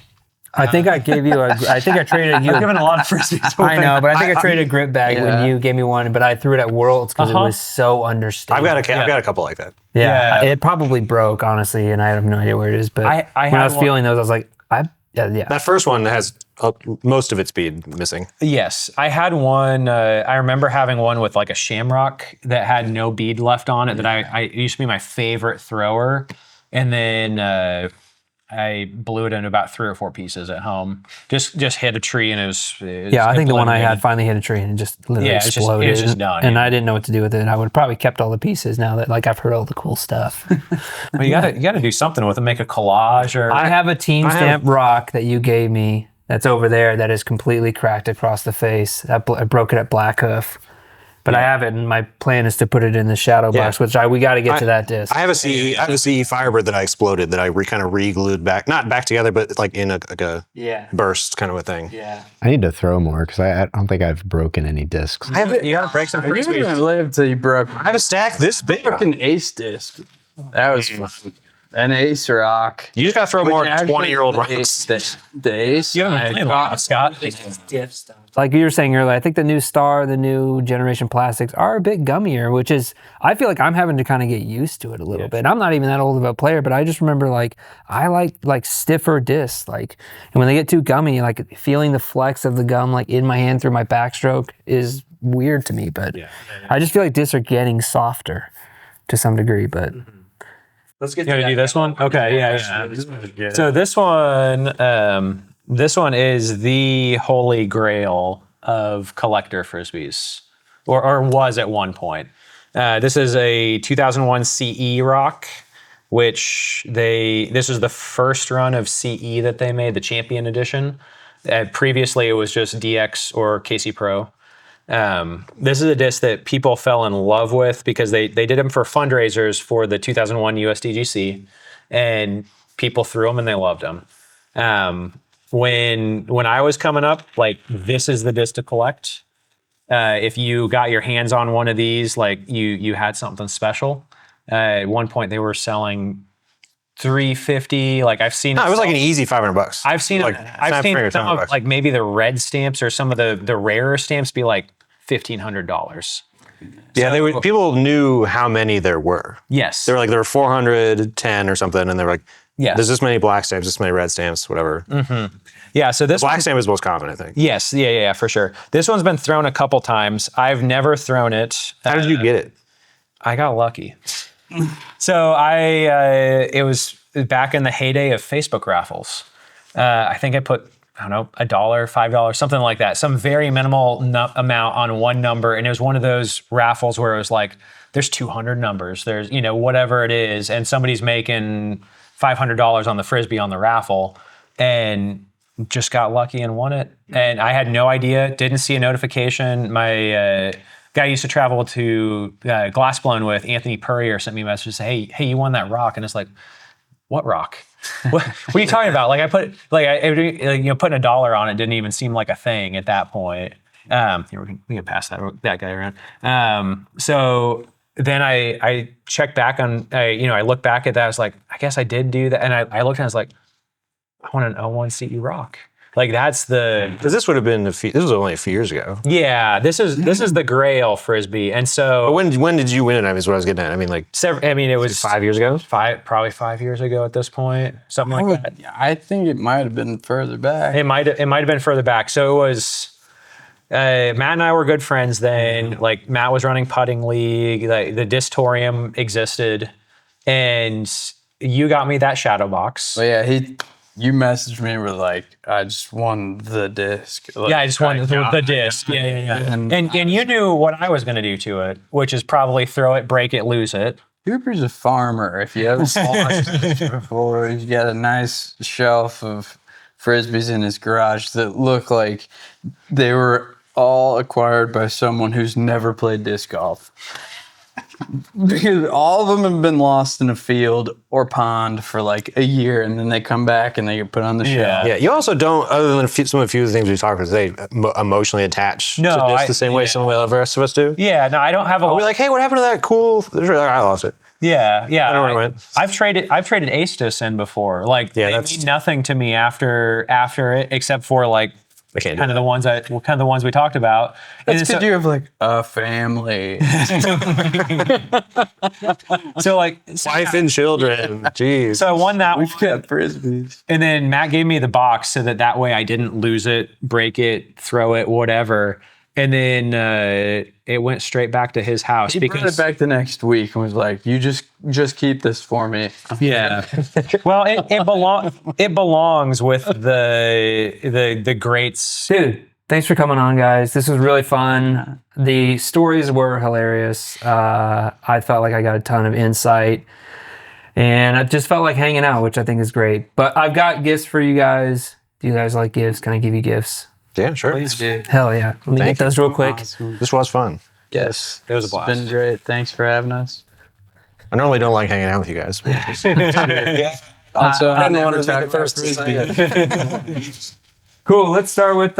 I think I gave you I think I traded you. I've given a lot of frisbees. I know, but I think I traded a grip bag when you gave me one, but I threw it at Worlds because it was so understated. I've got a couple like that. Yeah, Yeah. it probably broke, honestly, and I have no idea where it is. But I when had I was one- feeling those, I was like, yeah. That first one has most of its speed missing. Yes, I had one. I remember having one with like a shamrock that had no bead left on it. That I it used to be my favorite thrower, and then I blew it into about 3 or 4 pieces at home. Just hit a tree and it was Yeah, I think the one I had finally hit a tree and just literally Yeah, it's just- exploded. it's just done, And yeah. I didn't know what to do with it. I would have probably kept all the pieces now that I've heard all the cool stuff. Well, you gotta do something with it. Make a collage or I have a team stamp rock that you gave me that's over there that is completely cracked across the face. I broke it at Black Hoof. But I have it, and my plan is to put it in the shadow box, which we got to get to that disc. I have a CE Firebird that I exploded that I kind of re-glued back, not back together, but like in a burst kind of a thing. Yeah. I need to throw more because I don't think I've broken any discs. you gotta break some You didn't live till you broke. I have a stack this big. Fucking ace disc. That was fun. An ace rock. You just got to throw more 20-year-old the rocks. The ace. You haven't played a lot, Scott. Like you were saying earlier, I think the new Star, the new generation plastics are a bit gummier, which is, I feel like I'm having to kind of get used to it a little bit. I'm not even that old of a player, but I just remember I like stiffer discs. And when they get too gummy, like feeling the flex of the gum in my hand through my backstroke is weird to me. But I just feel like discs are getting softer to some degree, but. Let's get. You gonna do this one? Okay, yeah. So this one is the holy grail of collector frisbees, or was at one point. This is a 2001 CE rock, which this was the first run of CE that they made, the Champion Edition. Previously, it was just DX or KC Pro. This is a disc that people fell in love with because they did them for fundraisers for the 2001 USDGC, and people threw them and they loved them. When I was coming up, this is the disc to collect. If you got your hands on one of these, you had something special. At one point, they were selling $350. I've seen No, it was like an easy $500. I've seen some of maybe the red stamps or some of the rarer stamps be like $1,500. Yeah, people knew how many there were. Yes. They were there were 410 or something, and they were like, Yes. there's this many black stamps, this many red stamps, whatever. Yeah, so this Black stamp is most common, I think. Yes, yeah, for sure. This one's been thrown a couple times. I've never thrown it. How did you get it? I got lucky. So it was back in the heyday of Facebook raffles. I think I put, I don't know, $1, $5, something like that. Some very minimal amount on one number. And it was one of those raffles where it was like, there's 200 numbers. There's, whatever it is. And somebody's making $500 on the Frisbee on the raffle. And just got lucky and won it. And I had no idea, didn't see a notification. My guy I used to travel to Glassblown with, Anthony Purrier, sent me a message to say, hey, you won that rock. And it's like, what rock? what are you talking about? I put putting $1 on it didn't even seem like a thing at that point. We can pass that guy around. So then I checked back on, I looked back at that. I was like, I guess I did do that. And I looked and I was like, I want an 01 CE rock. Like that's the Because this would have been this was only a few years ago. yeah. This is the Grail frisbee, and so But when did you win it? I mean, is what I was getting at. I mean, like I mean, it was 5 years ago. probably 5 years ago at this point, something like that. I think it might have been further back. It might have been further back. So it was. Matt and I were good friends then. Like Matt was running putting league. Like the Distorium existed, and you got me that shadow box. But yeah, you messaged me with like, I just won the disc. Like, Yeah, I just wanted the disc. Yeah. And you knew what I was going to do to it, which is probably throw it, break it, lose it. Cooper's a farmer. If you haven't watched this before, he's got a nice shelf of frisbees in his garage that look like they were all acquired by someone who's never played disc golf. Because all of them have been lost in a field or pond for like a year, and then they come back and they get put on the shelf. Yeah, you also don't, other than some of the things we talked about today, emotionally attach No, to this the same way some of the rest of us do. Yeah, no, I don't have a We're like, hey, what happened to that cool? I lost it. Yeah. I don't know where it went. I've traded Aestus in before. Like they mean nothing to me after it, except for like I can't do kind of the ones we talked about. That's And because you have like a family. so like wife and children. Jeez. so I won that one. We've got frisbees. And then Matt gave me the box so that way I didn't lose it, break it, throw it, whatever. And then it went straight back to his house. He brought it back the next week and was like, "You just keep this for me." Yeah. Well, it belongs with the greats. Dude, thanks for coming on, guys. This was really fun. The stories were hilarious. I felt like I got a ton of insight. And I just felt like hanging out, which I think is great. But I've got gifts for you guys. Do you guys like gifts? Can I give you gifts? Yeah, sure. Please do. Hell yeah. Let me get those real quick. This was fun. Yes, It was a blast. It's been great. Thanks for having us. I normally don't like hanging out with you guys. Also, I didn't want to talk be the first to say frisbee. Cool. Let's start with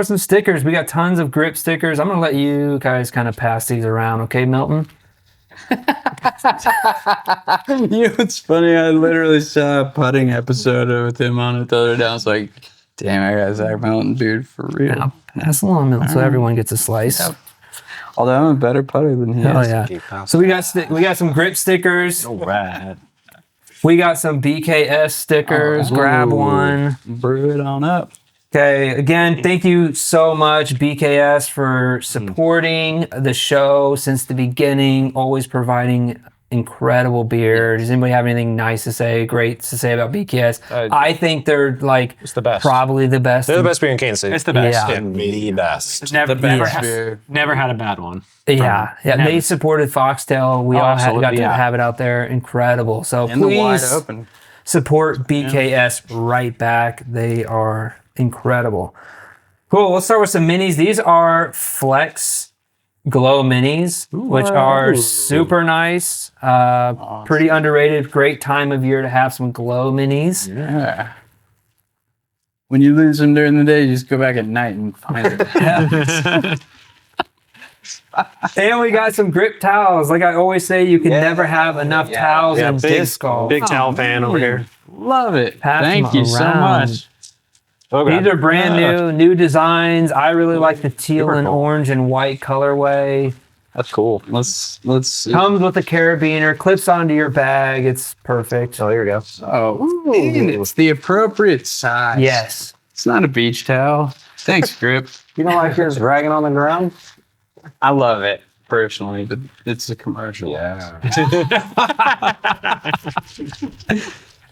some stickers. We got tons of grip stickers. I'm gonna let you guys kind of pass these around, okay, Milton? You know what's funny? I literally saw a putting episode with him on it the other day. I was like, damn, I got Zach Mountain dude for real. Now pass along, Milton, so everyone gets a slice. Although I'm a better putter than he Oh is. yeah. So we got some grip stickers. Right. We got some BKS stickers. Grab one. Brew it on up. Okay, again, thank you so much, BKS, for supporting the show since the beginning, always providing incredible beer. Does anybody have anything nice to say, great to say about BKS? I think they're like the best. probably the best. They're the best beer in Kansas City. It's the best. Yeah. The best. Never had a bad one. Yeah. They supported Foxtail. We all got absolutely, to yeah. have it out there. Incredible. So In the wide please open. support BKS right back. They are incredible. Cool. Let's start with some minis. These are Flex Glow minis, which are super nice. Pretty underrated. Great time of year to have some Glow minis. Yeah. When you lose them during the day, you just go back at night and find it. And we got some grip towels. Like I always say, you can never have enough towels in disc golf. Big towel fan over here. Love it. Pass Thank them you so around. much. These are brand new designs. I really like the teal and orange and white colorway. That's cool. Let's Comes with a carabiner, clips onto your bag. It's perfect. Oh, here we go. Oh, and it's the appropriate size. Yes. It's not a beach towel. Thanks, Grip. You don't like yours dragging on the ground? I love it personally, but it's a commercial. Yeah.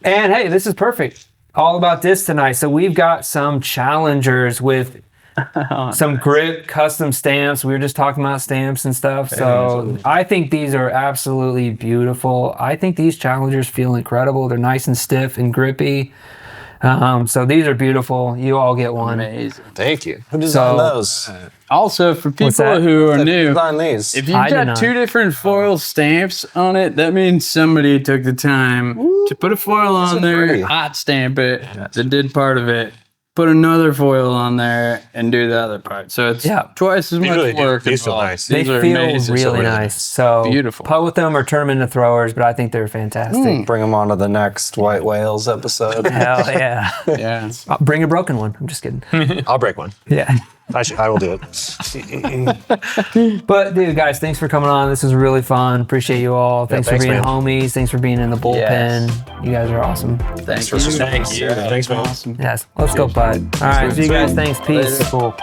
And hey, this is perfect. All about this tonight. So we've got some challengers with some grip custom stamps. We were just talking about stamps and stuff. So I think these are absolutely beautiful. I think these challengers feel incredible. They're nice and stiff and grippy. So these are beautiful. You all get one. Amazing. Thank you. Who designed So- those? Also, for people that? who are Who new, designed these? if you've I did got not. two different foil stamps on it, that means somebody took the time to put a foil on there, pretty. hot stamp it, that did part of it, put another foil on there, and do the other part. So it's twice as much really do. work. These feel involved. nice. They These are feel amazing. really nice. So Beautiful. putt with them or turn them into throwers, but I think they're fantastic. Bring them on to the next White Whales episode. Hell yeah. Yeah. Bring a broken one. I'm just kidding. I'll break one. Yeah. I will do it. But dude, guys, thanks for coming on. This was really fun. Appreciate you all. Thanks for thanks, being man. homies. Thanks for being in the bullpen. Yes. You guys are awesome. Thank you. Thank you. Thanks, man. Awesome. Yes. Let's go, bud. All right. See you guys. Thanks. Peace. Later. Cool.